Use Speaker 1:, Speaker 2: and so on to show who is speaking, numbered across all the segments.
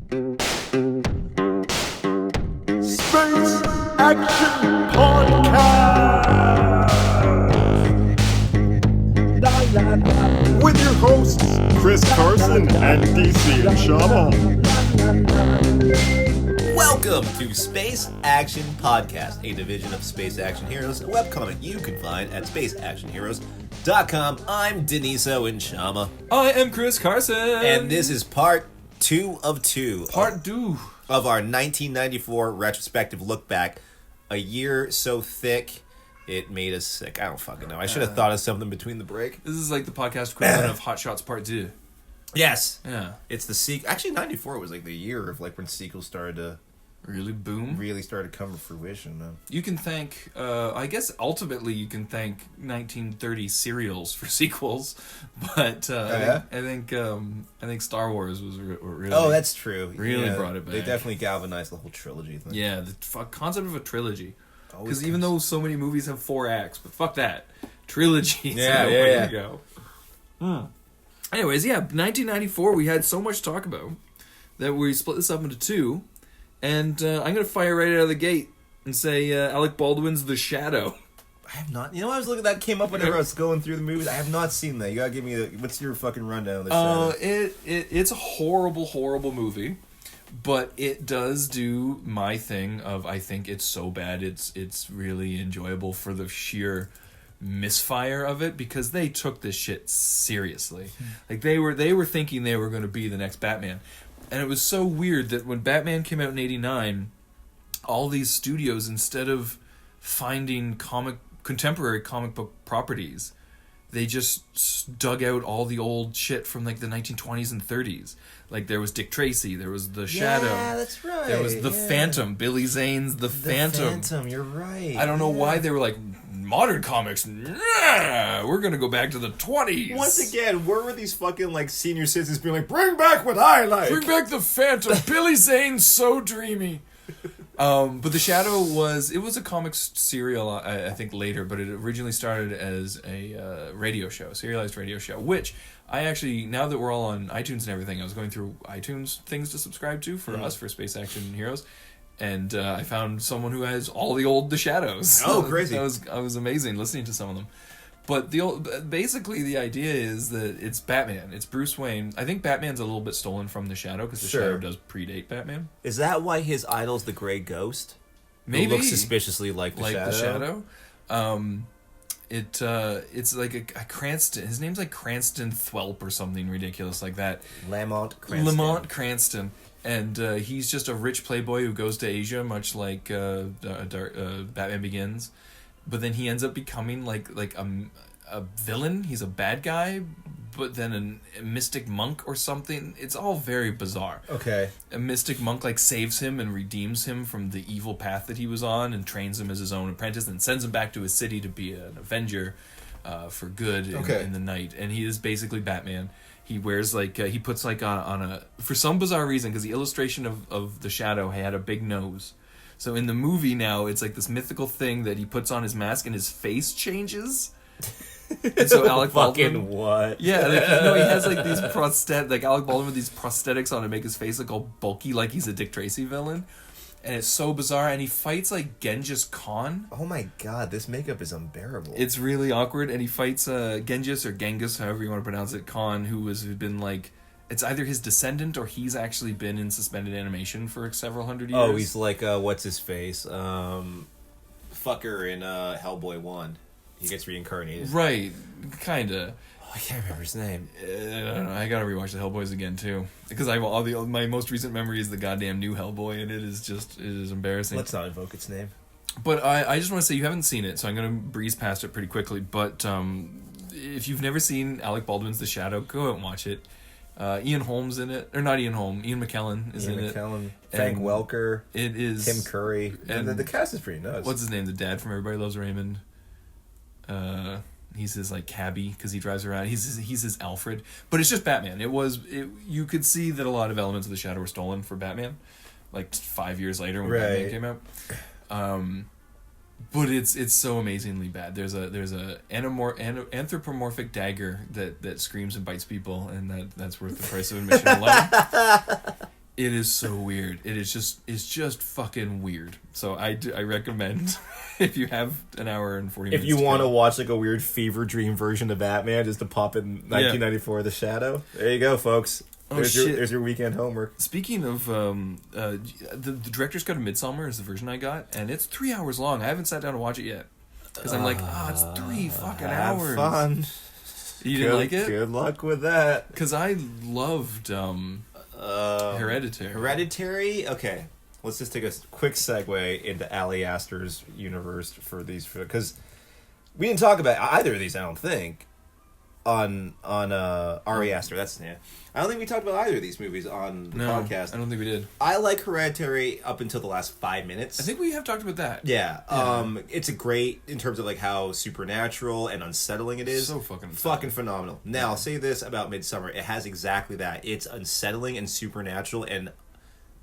Speaker 1: Space Action Podcast with your hosts Chris Carson and DC and Shama.
Speaker 2: Welcome to Space Action Podcast, a division of Space Action Heroes, a webcomic you can find at spaceactionheroes.com. I'm Deniso and Shama.
Speaker 3: I am Chris Carson.
Speaker 2: And this is part 2 of 2.
Speaker 3: Part 2.
Speaker 2: Of our 1994 retrospective look back. A year so thick, it made us sick. I don't fucking know. I should have thought of something between the break.
Speaker 3: This is like the podcast equivalent of Hot Shots Part 2.
Speaker 2: Yes.
Speaker 3: Yeah.
Speaker 2: It's the sequel. Actually, 94 was like the year of like when sequels started to...
Speaker 3: Really boom?
Speaker 2: Really started to come to fruition, man.
Speaker 3: You can thank, I guess ultimately you can thank 1930 serials for sequels, but I think Star Wars was really...
Speaker 2: Oh, that's true.
Speaker 3: Really brought it back.
Speaker 2: They definitely galvanized the whole trilogy thing.
Speaker 3: Yeah, the concept of a trilogy. Because even though so many movies have 4 acts, but fuck that. Trilogies are the way to go. Anyways, 1994, we had so much to talk about that we split this up into 2. And I'm going to fire right out of the gate and say Alec Baldwin's The Shadow.
Speaker 2: I have not... You know, I was looking at that came up whenever I was going through the movies. I have not seen that. You got to give me... What's your fucking rundown of The Shadow?
Speaker 3: It's a horrible, horrible movie. But it does do my thing of I think it's so bad it's really enjoyable for the sheer misfire of it, because they took this shit seriously. Like they were thinking they were going to be the next Batman. And it was so weird that when Batman came out in 89, all these studios, instead of finding contemporary comic book properties, they just dug out all the old shit from like the 1920s and 30s. Like there was Dick Tracy, there was The Shadow.
Speaker 2: Yeah, that's right.
Speaker 3: There was The Phantom, Billy Zane's The Phantom.
Speaker 2: The Phantom, you're right.
Speaker 3: I don't know why they were like, modern comics, nah, we're gonna go back to the 20s.
Speaker 2: Once again, where were these fucking like senior citizens being like, bring back what I like?
Speaker 3: Bring back The Phantom. Billy Zane's so dreamy. But The Shadow was a comic serial, I think later, but it originally started as a radio show, serialized radio show, which I actually, now that we're all on iTunes and everything, I was going through iTunes things to subscribe to for us, for Space Action Heroes, and I found someone who has all the old The Shadows.
Speaker 2: Oh, crazy.
Speaker 3: I was amazing listening to some of them. But basically the idea is that it's Batman. It's Bruce Wayne. I think Batman's a little bit stolen from The Shadow because The Shadow does predate Batman.
Speaker 2: Is that why his idol's the Grey Ghost?
Speaker 3: Maybe.
Speaker 2: Who looks suspiciously like The Shadow?
Speaker 3: It's like a Cranston. His name's like Cranston Thwelp or something ridiculous like that.
Speaker 2: Lamont Cranston.
Speaker 3: And he's just a rich playboy who goes to Asia, much like Batman Begins. But then he ends up becoming like a villain. He's a bad guy, but then a mystic monk or something. It's all very bizarre.
Speaker 2: Okay.
Speaker 3: A mystic monk like saves him and redeems him from the evil path that he was on and trains him as his own apprentice and sends him back to his city to be an avenger for good in the night. And he is basically Batman. He wears like he puts like on a, for some bizarre reason, because the illustration of The Shadow had a big nose. So in the movie now, it's like this mythical thing that he puts on his mask and his face changes. And so Alec Baldwin...
Speaker 2: Fucking what?
Speaker 3: Yeah, he has like these like Alec Baldwin with these prosthetics on to make his face look all bulky like he's a Dick Tracy villain. And it's so bizarre, and he fights like Genghis Khan.
Speaker 2: Oh my god, this makeup is unbearable.
Speaker 3: It's really awkward, and he fights Genghis or Genghis, however you want to pronounce it, Khan, who's been like... It's either his descendant or he's actually been in suspended animation for several hundred years.
Speaker 2: Oh, he's like, what's his face? Fucker in Hellboy 1. He gets reincarnated.
Speaker 3: Right, kinda.
Speaker 2: Oh, I can't remember his name.
Speaker 3: I don't know. I gotta rewatch the Hellboys again too, because my most recent memory is the goddamn new Hellboy, and it is embarrassing.
Speaker 2: Let's not invoke its name.
Speaker 3: But I just want to say you haven't seen it, so I'm gonna breeze past it pretty quickly. But if you've never seen Alec Baldwin's The Shadow, go out and watch it. Ian Holm's in it, or not Ian Holm. Ian McKellen is in it.
Speaker 2: Frank Welker.
Speaker 3: It is
Speaker 2: Tim Curry. And the cast is pretty nuts.
Speaker 3: What's his name? The dad from Everybody Loves Raymond. He's his like cabbie because he drives around. He's his Alfred, but it's just Batman. You could see that a lot of elements of The Shadow were stolen for Batman, like 5 years later when Batman came out. But it's so amazingly bad. There's a anthropomorphic dagger that screams and bites people, and that's worth the price of admission alone. It is so weird. It's just fucking weird. So I recommend if you have an hour and 40 minutes.
Speaker 2: If you want to
Speaker 3: kill.
Speaker 2: watch like a weird fever dream version of Batman, just to pop in 1994 The Shadow. There you go, folks. There's your weekend homework.
Speaker 3: Speaking of the director's cut of Midsommar is the version I got, and it's 3 hours long. I haven't sat down to watch it yet because I'm like, it's 3 fucking hours.
Speaker 2: Fun.
Speaker 3: You didn't like it?
Speaker 2: Good luck with that.
Speaker 3: Because I loved Hereditary.
Speaker 2: Hereditary? Okay. Let's just take a quick segue into Ali Aster's universe for these, because we didn't talk about either of these, I don't think, on Ari Aster. That's I don't think we talked about either of these movies on the podcast.
Speaker 3: I don't think we did.
Speaker 2: I like Hereditary up until the last 5 minutes.
Speaker 3: I think we have talked about that.
Speaker 2: Yeah. It's a great in terms of like how supernatural and unsettling it is.
Speaker 3: So fucking
Speaker 2: phenomenal. Now, I'll say this about Midsommar. It has exactly that. It's unsettling and supernatural and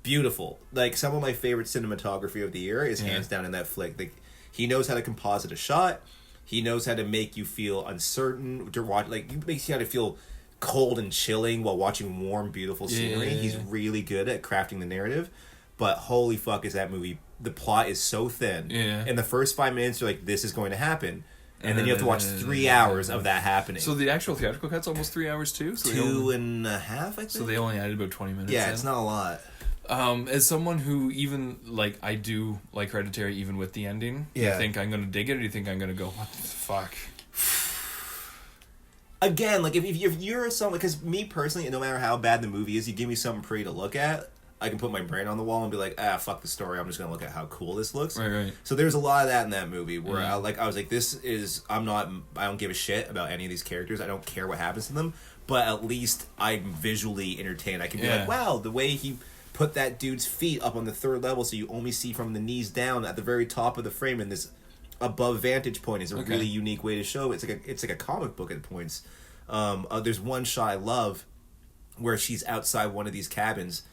Speaker 2: beautiful. Like, some of my favorite cinematography of the year is hands down in that flick. Like, he knows how to composite a shot. He knows how to make you feel uncertain to watch. Like, he makes you how to feel cold and chilling while watching warm, beautiful scenery. He's really good at crafting the narrative. But holy fuck is that movie. The plot is so thin. Yeah. In the first 5 minutes, you're like, this is going to happen. And then you have to watch 3 hours of that happening.
Speaker 3: So the actual theatrical cut's almost 3 hours too? So
Speaker 2: 2.5, I think.
Speaker 3: So they only added about 20 minutes.
Speaker 2: Yeah, it's not a lot.
Speaker 3: As someone who even, like, I do like Hereditary even with the ending, do you think I'm going to dig it, or do you think I'm going to go, what the fuck?
Speaker 2: Again, like, if you're someone, because me personally, no matter how bad the movie is, you give me something pretty to look at, I can put my brain on the wall and be like, fuck the story, I'm just going to look at how cool this looks.
Speaker 3: Right.
Speaker 2: So there's a lot of that in that movie where I was like, I don't give a shit about any of these characters, I don't care what happens to them, but at least I'm visually entertained. I can be like, wow, the way he put that dude's feet up on the third level so you only see from the knees down at the very top of the frame in this above vantage point is a really unique way to show it. It's like a comic book at points. There's one shot I love where she's outside one of these cabins,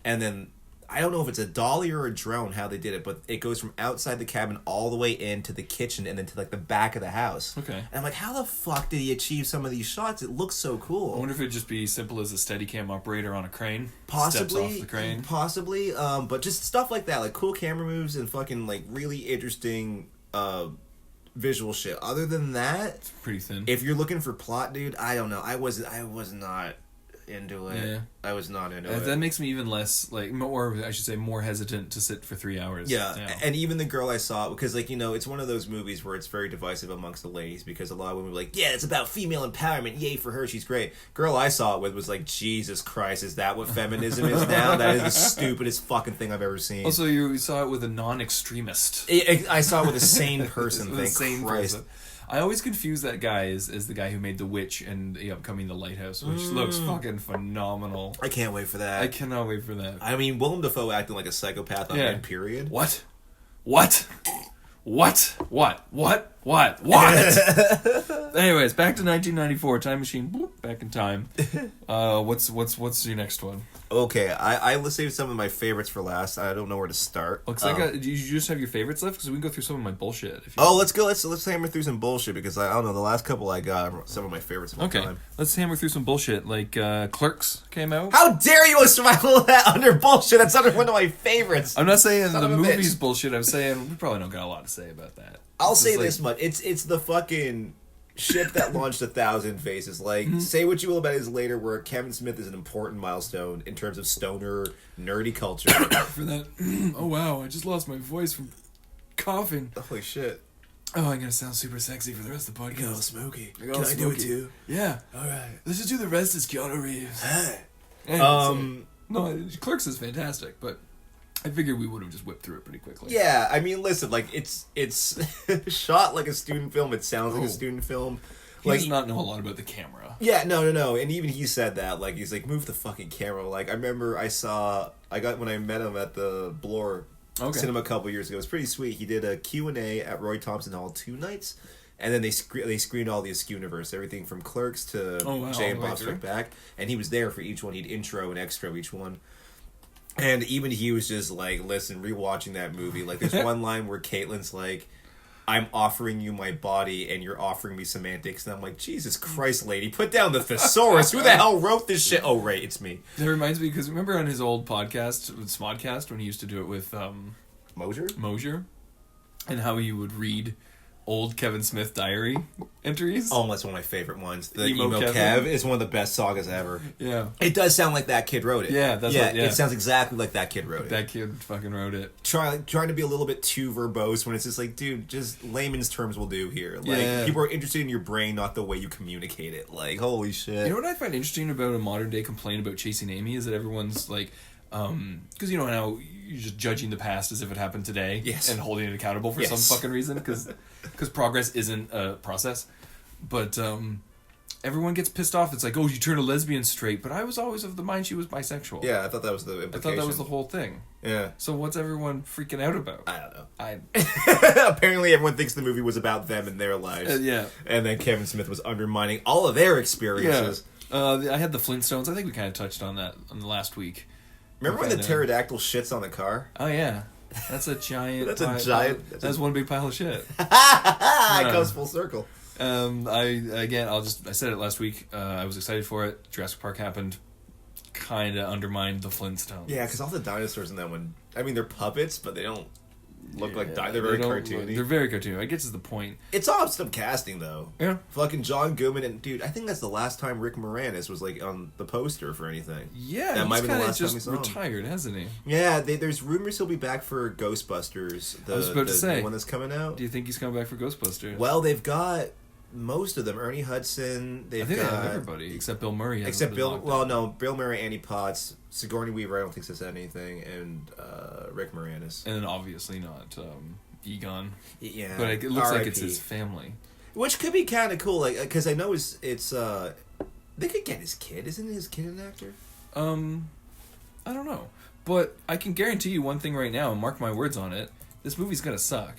Speaker 2: and then I don't know if it's a dolly or a drone how they did it, but it goes from outside the cabin all the way into the kitchen and then to like the back of the house. Okay. And I'm like, how the fuck did he achieve some of these shots? It looks so cool.
Speaker 3: I wonder if it'd just be simple as a Steadicam operator on a crane.
Speaker 2: Possibly.
Speaker 3: Steps off the crane.
Speaker 2: Possibly. But just stuff like that, like cool camera moves and fucking like really interesting visual shit. Other than that,
Speaker 3: it's pretty thin.
Speaker 2: If you're looking for plot, dude, I don't know. I was not into it. Yeah. I was not into it.
Speaker 3: That makes me even less, like, more, I should say, more hesitant to sit for 3 hours.
Speaker 2: Yeah. And even the girl I saw, because, like, you know, it's one of those movies where it's very divisive amongst the ladies, because a lot of women were like, yeah, it's about female empowerment, yay for her, she's great. Girl I saw it with was like, Jesus Christ, is that what feminism is now? That is the stupidest fucking thing I've ever seen.
Speaker 3: Also, you saw it with a non-extremist.
Speaker 2: I saw it with a sane person.
Speaker 3: With a sane person. I always confuse that guy as the guy who made The Witch and the upcoming The Lighthouse, which looks fucking phenomenal.
Speaker 2: I can't wait for that.
Speaker 3: I cannot wait for that.
Speaker 2: I mean, Willem Dafoe acting like a psychopath on that period.
Speaker 3: What? Anyways, back to 1994. Time machine. Bloop, back in time. What's your next one?
Speaker 2: Okay, I saved some of my favorites for last. I don't know where to start.
Speaker 3: Looks do you just have your favorites left? Because we can go through some of my bullshit.
Speaker 2: Let's go. Let's hammer through some bullshit, because I don't know, the last couple I got are some of my favorites of all time.
Speaker 3: Let's hammer through some bullshit. Like Clerks came out.
Speaker 2: How dare you survival that under bullshit? That's under one of my favorites.
Speaker 3: I'm not saying the movie's bullshit. I'm saying we probably don't got a lot to say about that.
Speaker 2: I'll say this much: it's the fucking ship that launched 1,000 faces. Like, say what you will about his later work, Kevin Smith is an important milestone in terms of stoner, nerdy culture.
Speaker 3: For that, oh wow, I just lost my voice from coughing.
Speaker 2: Holy shit.
Speaker 3: Oh, I'm gonna sound super sexy for the rest of the podcast.
Speaker 2: You're all smoky. Can I do it too?
Speaker 3: Yeah.
Speaker 2: Alright.
Speaker 3: Let's just do the rest as Keanu Reeves.
Speaker 2: Hey.
Speaker 3: No, Clerks is fantastic, but I figured we would have just whipped through it pretty quickly.
Speaker 2: Yeah, I mean, listen, like, it's shot like a student film. It sounds like a student film.
Speaker 3: He does not know a lot about the camera.
Speaker 2: Yeah, no. And even he said that. Like, he's like, move the fucking camera. Like, I remember when I met him at the Bloor Cinema a couple years ago. It was pretty sweet. He did a Q&A at Roy Thompson Hall 2 nights. And then they screened all the Askew universe, everything from Clerks to Jay and Bob Strike Back. And he was there for each one. He'd intro and extra each one. And even he was just like, listen, rewatching that movie, like, there's one line where Caitlin's like, I'm offering you my body and you're offering me semantics. And I'm like, Jesus Christ, lady, put down the thesaurus. Who the hell wrote this shit? Oh, right, it's me.
Speaker 3: That reminds me, because remember on his old podcast, with Smodcast, when he used to do it with Mosier? And how he would read old Kevin Smith diary entries.
Speaker 2: Oh, that's one of my favorite ones. The
Speaker 3: Emo
Speaker 2: Kev is one of the best sagas ever.
Speaker 3: Yeah.
Speaker 2: It does sound like that kid wrote it.
Speaker 3: Yeah,
Speaker 2: it sounds exactly like that kid wrote it.
Speaker 3: That kid fucking wrote it.
Speaker 2: Trying to be a little bit too verbose when it's just like, dude, just layman's terms will do here. Like, people are interested in your brain, not the way you communicate it. Like, holy shit.
Speaker 3: You know what I find interesting about a modern day complaint about Chasing Amy is that everyone's like, because you know how you're just judging the past as if it happened today,
Speaker 2: yes,
Speaker 3: and holding it accountable for some fucking reason, because progress isn't a process. But everyone gets pissed off. It's like, oh, you turn a lesbian straight, but I was always of the mind she was bisexual.
Speaker 2: Yeah, I thought that was the implication.
Speaker 3: I thought that was the whole thing.
Speaker 2: Yeah.
Speaker 3: So what's everyone freaking out about?
Speaker 2: I don't know. Apparently everyone thinks the movie was about them and their lives.
Speaker 3: Yeah.
Speaker 2: And then Kevin Smith was undermining all of their experiences.
Speaker 3: Yeah. I had the Flintstones. I think we kind of touched on that on the last week.
Speaker 2: Remember when the pterodactyl shits on the car?
Speaker 3: Oh, yeah. That's a giant... That's one big pile of shit.
Speaker 2: It goes full circle.
Speaker 3: I said it last week. I was excited for it. Jurassic Park happened. Kind of undermined the Flintstones.
Speaker 2: Yeah, because all the dinosaurs in that one... I mean, they're puppets, but they don't look like dinosaurs. They're very cartoony.
Speaker 3: They're very cartoony. I guess is the point.
Speaker 2: It's awesome casting, though.
Speaker 3: Yeah.
Speaker 2: Fucking John Goodman and... Dude, I think that's the last time Rick Moranis was, like, on the poster for anything.
Speaker 3: Yeah,
Speaker 2: that might be the last time we
Speaker 3: just
Speaker 2: saw him.
Speaker 3: retired, hasn't he?
Speaker 2: Yeah, there's rumors he'll be back for Ghostbusters.
Speaker 3: I was about to say.
Speaker 2: The one that's coming out.
Speaker 3: Do you think he's coming back for Ghostbusters?
Speaker 2: Well, they've got... most of them. Ernie Hudson.
Speaker 3: I think they have everybody except Bill Murray.
Speaker 2: Except Bill. Well, no, Bill Murray, Andy Potts, Sigourney Weaver. I don't think says anything, and Rick Moranis.
Speaker 3: And then obviously not Egon.
Speaker 2: Yeah,
Speaker 3: but it looks like it's his family,
Speaker 2: which could be kind of cool. Like, because I know it's they could get his kid. Isn't his kid an actor?
Speaker 3: I don't know, but I can guarantee you one thing right now, and mark my words on it: this movie's gonna suck.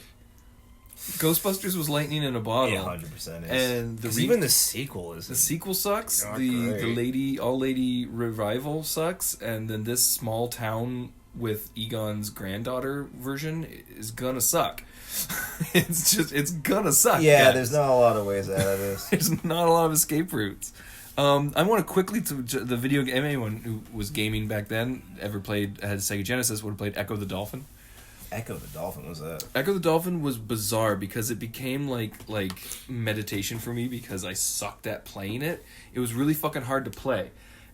Speaker 3: Ghostbusters was lightning in a bottle.
Speaker 2: Yeah, 100% is.
Speaker 3: And
Speaker 2: even the sequel is.
Speaker 3: The sequel sucks. The all-lady revival sucks, and then this small town with Egon's granddaughter version is gonna suck. It's gonna suck.
Speaker 2: Yeah,
Speaker 3: guys.
Speaker 2: There's not a lot of ways out of this.
Speaker 3: There's not a lot of escape routes. I want to quickly to the video game. Anyone who was gaming back then had a Sega Genesis would have played Echo the Dolphin.
Speaker 2: Echo the Dolphin was that?
Speaker 3: Echo the Dolphin was bizarre because it became like meditation for me because I sucked at playing it. It was really fucking hard to play,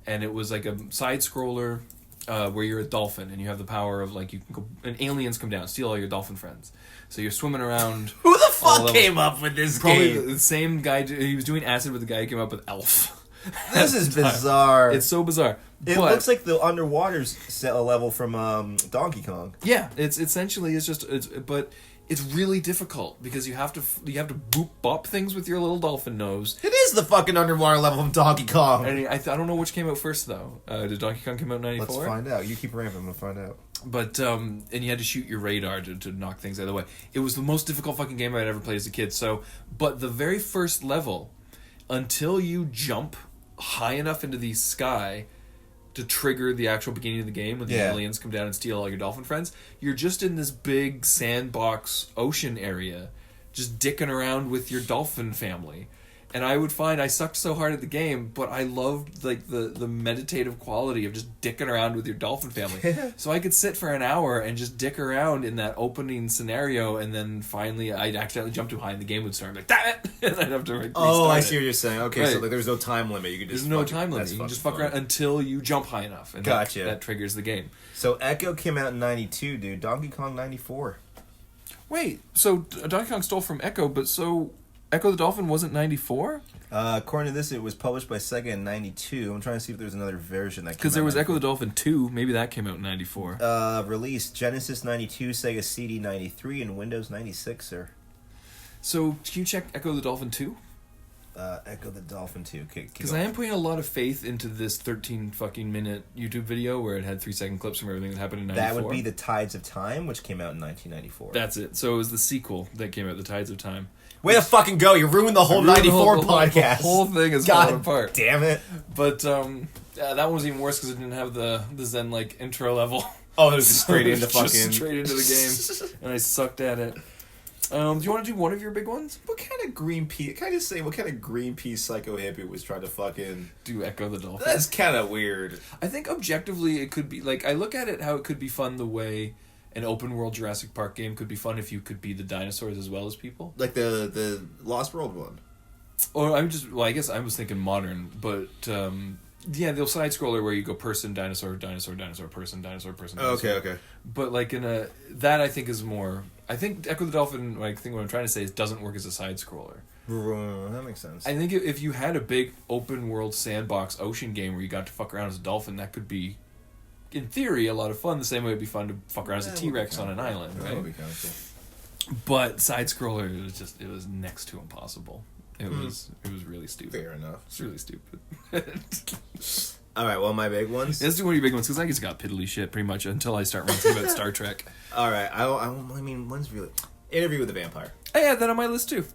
Speaker 3: and it was like a side scroller where you're a dolphin and you have the power of like you can go and aliens come down steal all your dolphin friends. So you're swimming around.
Speaker 2: Who the fuck came up with this
Speaker 3: Probably
Speaker 2: game?
Speaker 3: The same guy. He was doing acid with the guy who came up with Elf.
Speaker 2: This is bizarre.
Speaker 3: It's so bizarre.
Speaker 2: It looks like the underwater's set a level from Donkey Kong.
Speaker 3: Yeah, it's essentially but it's really difficult because you have to boop bop things with your little dolphin nose.
Speaker 2: It is the fucking underwater level from Donkey Kong.
Speaker 3: And I don't know which came out first though. Did Donkey Kong come out in 94?
Speaker 2: Let's find out. You keep ramping, I'm gonna find out.
Speaker 3: But and you had to shoot your radar to knock things out of the way. It was the most difficult fucking game I'd ever played as a kid. So, but the very first level, until you jump high enough into the sky to trigger the actual beginning of the game when the aliens come down and steal all your dolphin friends, you're just in this big sandbox ocean area just dicking around with your dolphin family. And I would find I sucked so hard at the game, but I loved like the meditative quality of just dicking around with your dolphin family. So I could sit for an hour and just dick around in that opening scenario, and then finally I'd accidentally jump too high and the game would start. I'm like, damn it! And I'd have to restart
Speaker 2: I see what you're saying. Okay, right. So like, there's no time limit. You can just
Speaker 3: there's no time limit. You can just fuck around until you jump high enough, and
Speaker 2: gotcha.
Speaker 3: That triggers the game.
Speaker 2: So Echo came out in 92, dude. Donkey Kong 94.
Speaker 3: Wait, so Donkey Kong stole from Echo, but so Echo the Dolphin wasn't 94?
Speaker 2: According to this, it was published by Sega in 92. I'm trying to see if there's another version that came out.
Speaker 3: Because there was Echo the Dolphin 2. Maybe that came out in 94.
Speaker 2: Released Genesis 92, Sega CD 93, and Windows 96, sir.
Speaker 3: So, can you check Echo the Dolphin 2?
Speaker 2: Echo the Dolphin 2.
Speaker 3: Because I am putting a lot of faith into this 13 fucking minute YouTube video where it had 3-second clips from everything that happened in 94.
Speaker 2: That would be The Tides of Time, which came out in 1994.
Speaker 3: That's it. So it was the sequel that came out, The Tides of Time.
Speaker 2: Way to fucking go! You ruined the whole 94 podcast.
Speaker 3: The whole thing is falling apart.
Speaker 2: Damn it!
Speaker 3: But that one was even worse because it didn't have the Zen like intro level.
Speaker 2: Oh, it was straight into fucking
Speaker 3: straight into the game, and I sucked at it. Do you want to do one of your big ones?
Speaker 2: What kind of Greenpeace? Can I just say what kind of Greenpeace psycho hippie was trying to fucking
Speaker 3: Do Echo the Dolphin?
Speaker 2: That's kind of weird.
Speaker 3: I think objectively it could be like I look at it how it could be fun the way an open world Jurassic Park game could be fun if you could be the dinosaurs as well as people.
Speaker 2: Like the Lost World one.
Speaker 3: Or I guess I was thinking modern, but yeah, the side scroller where you go person, dinosaur, dinosaur, dinosaur, person, dinosaur, person. Dinosaur.
Speaker 2: Okay.
Speaker 3: But like that I think is more. I think Echo the Dolphin. I think what I'm trying to say is doesn't work as a side scroller.
Speaker 2: That makes sense.
Speaker 3: I think if you had a big open world sandbox ocean game where you got to fuck around as a dolphin, that could be, in theory, a lot of fun. The same way it'd be fun to fuck around as a T-Rex on an island, right?
Speaker 2: That would be kind of cool.
Speaker 3: But side scroller, it was next to impossible. It was really stupid.
Speaker 2: Fair enough.
Speaker 3: It's really stupid.
Speaker 2: All right, well, my big ones.
Speaker 3: Let's do one of your big ones because I just got piddly shit pretty much until I start ranting about Star Trek.
Speaker 2: All right, I mean, one's really Interview with the Vampire.
Speaker 3: I had that on my list too.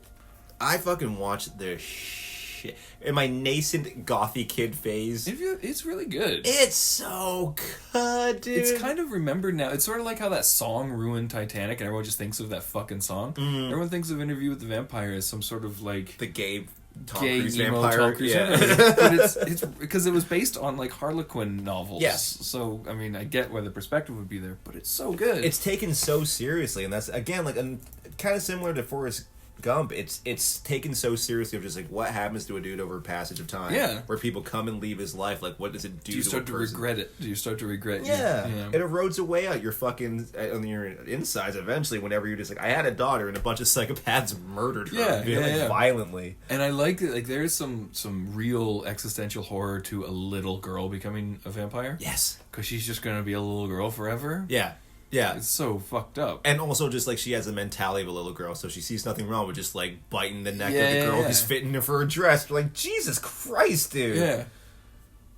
Speaker 2: I fucking watched the shit in my nascent gothy kid phase.
Speaker 3: It's really good.
Speaker 2: It's so good, dude.
Speaker 3: It's kind of remembered now. It's sort of like how that song ruined Titanic and everyone just thinks of that fucking song. Everyone thinks of Interview with the Vampire as some sort of like
Speaker 2: the gay Tom
Speaker 3: gay
Speaker 2: Cruise
Speaker 3: emo
Speaker 2: vampire.
Speaker 3: Tom Cruise
Speaker 2: Yeah.
Speaker 3: but it's because it was based on like Harlequin novels.
Speaker 2: Yes.
Speaker 3: So I mean, I get why the perspective would be there, but it's so good.
Speaker 2: It's taken so seriously, and that's again like kind of similar to Forrest Gump. It's taken so seriously of just like what happens to a dude over a passage of time.
Speaker 3: Yeah.
Speaker 2: Where people come and leave his life. Like what does it do?
Speaker 3: Do you start
Speaker 2: to
Speaker 3: to
Speaker 2: a person?
Speaker 3: regret it? Do you start to regret?
Speaker 2: Yeah.
Speaker 3: You
Speaker 2: It erodes away at your fucking on your insides eventually. Whenever you're just like, I had a daughter and a bunch of psychopaths murdered her, violently.
Speaker 3: And I like that. Like there's some real existential horror to a little girl becoming a vampire.
Speaker 2: Yes.
Speaker 3: Because she's just gonna be a little girl forever.
Speaker 2: Yeah. Yeah.
Speaker 3: It's so fucked up.
Speaker 2: And also just like she has the mentality of a little girl, so she sees nothing wrong with just like biting the neck of the girl who's fitting her for a dress. Like, Jesus Christ, dude.
Speaker 3: Yeah.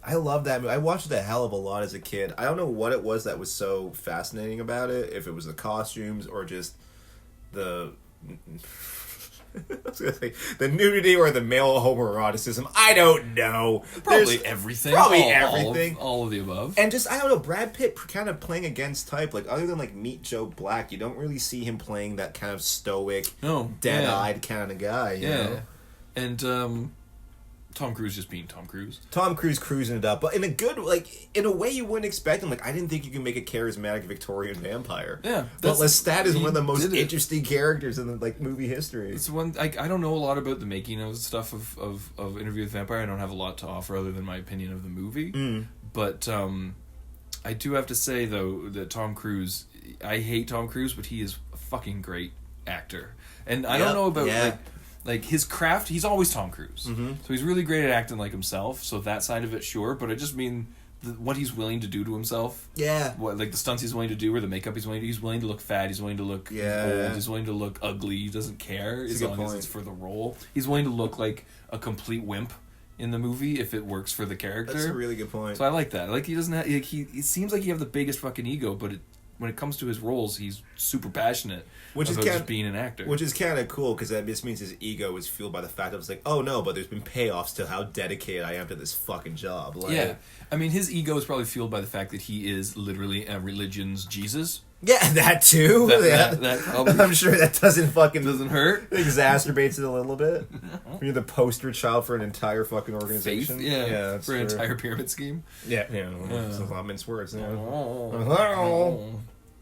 Speaker 2: I love that movie. I watched it a hell of a lot as a kid. I don't know what it was that was so fascinating about it, if it was the costumes or just the I was gonna say the nudity or the male homoeroticism. I don't know.
Speaker 3: Probably everything.
Speaker 2: Everything.
Speaker 3: All of the above.
Speaker 2: And just, I don't know, Brad Pitt kind of playing against type. Like, other than, like, Meet Joe Black, you don't really see him playing that kind of stoic, dead-eyed kind of guy, you know?
Speaker 3: And, Tom Cruise just being Tom Cruise.
Speaker 2: Tom Cruise cruising it up, but in a good, like, in a way you wouldn't expect him. Like, I didn't think you could make a charismatic Victorian vampire.
Speaker 3: Yeah.
Speaker 2: But Lestat is one of the most interesting characters in, like, movie history.
Speaker 3: It's one, I don't know a lot about the making of stuff of Interview with the Vampire. I don't have a lot to offer other than my opinion of the movie. But, I do have to say, though, that Tom Cruise, I hate Tom Cruise, but he is a fucking great actor. And I don't know about, like his craft, he's always Tom Cruise. So he's really great at acting like himself, so that side of it, sure. But I just mean what he's willing to do to himself. Yeah. What, like the stunts he's willing to do or the makeup he's willing to do. He's willing to look fat, he's willing to look old, he's willing to look ugly. He doesn't care as long as it's for the role. He's willing to look like a complete wimp in the movie if it works for the character.
Speaker 2: That's a really good point.
Speaker 3: So I like that. Like he doesn't have, like it seems like he have the biggest fucking ego, but when it comes to his roles, he's super passionate about just being an actor.
Speaker 2: Which is kind of cool, because that just means his ego is fueled by the fact that it's like, oh no, but there's been payoffs to how dedicated I am to this fucking job. Like,
Speaker 3: yeah. I mean, his ego is probably fueled by the fact that he is literally a religion's Jesus.
Speaker 2: Yeah, that too.
Speaker 3: That probably
Speaker 2: I'm sure that doesn't
Speaker 3: hurt.
Speaker 2: Exacerbates it a little bit. You're the poster child for an entire fucking organization.
Speaker 3: Faith, yeah, for an entire pyramid scheme.
Speaker 2: Yeah, it's a lot of minced words. Yeah.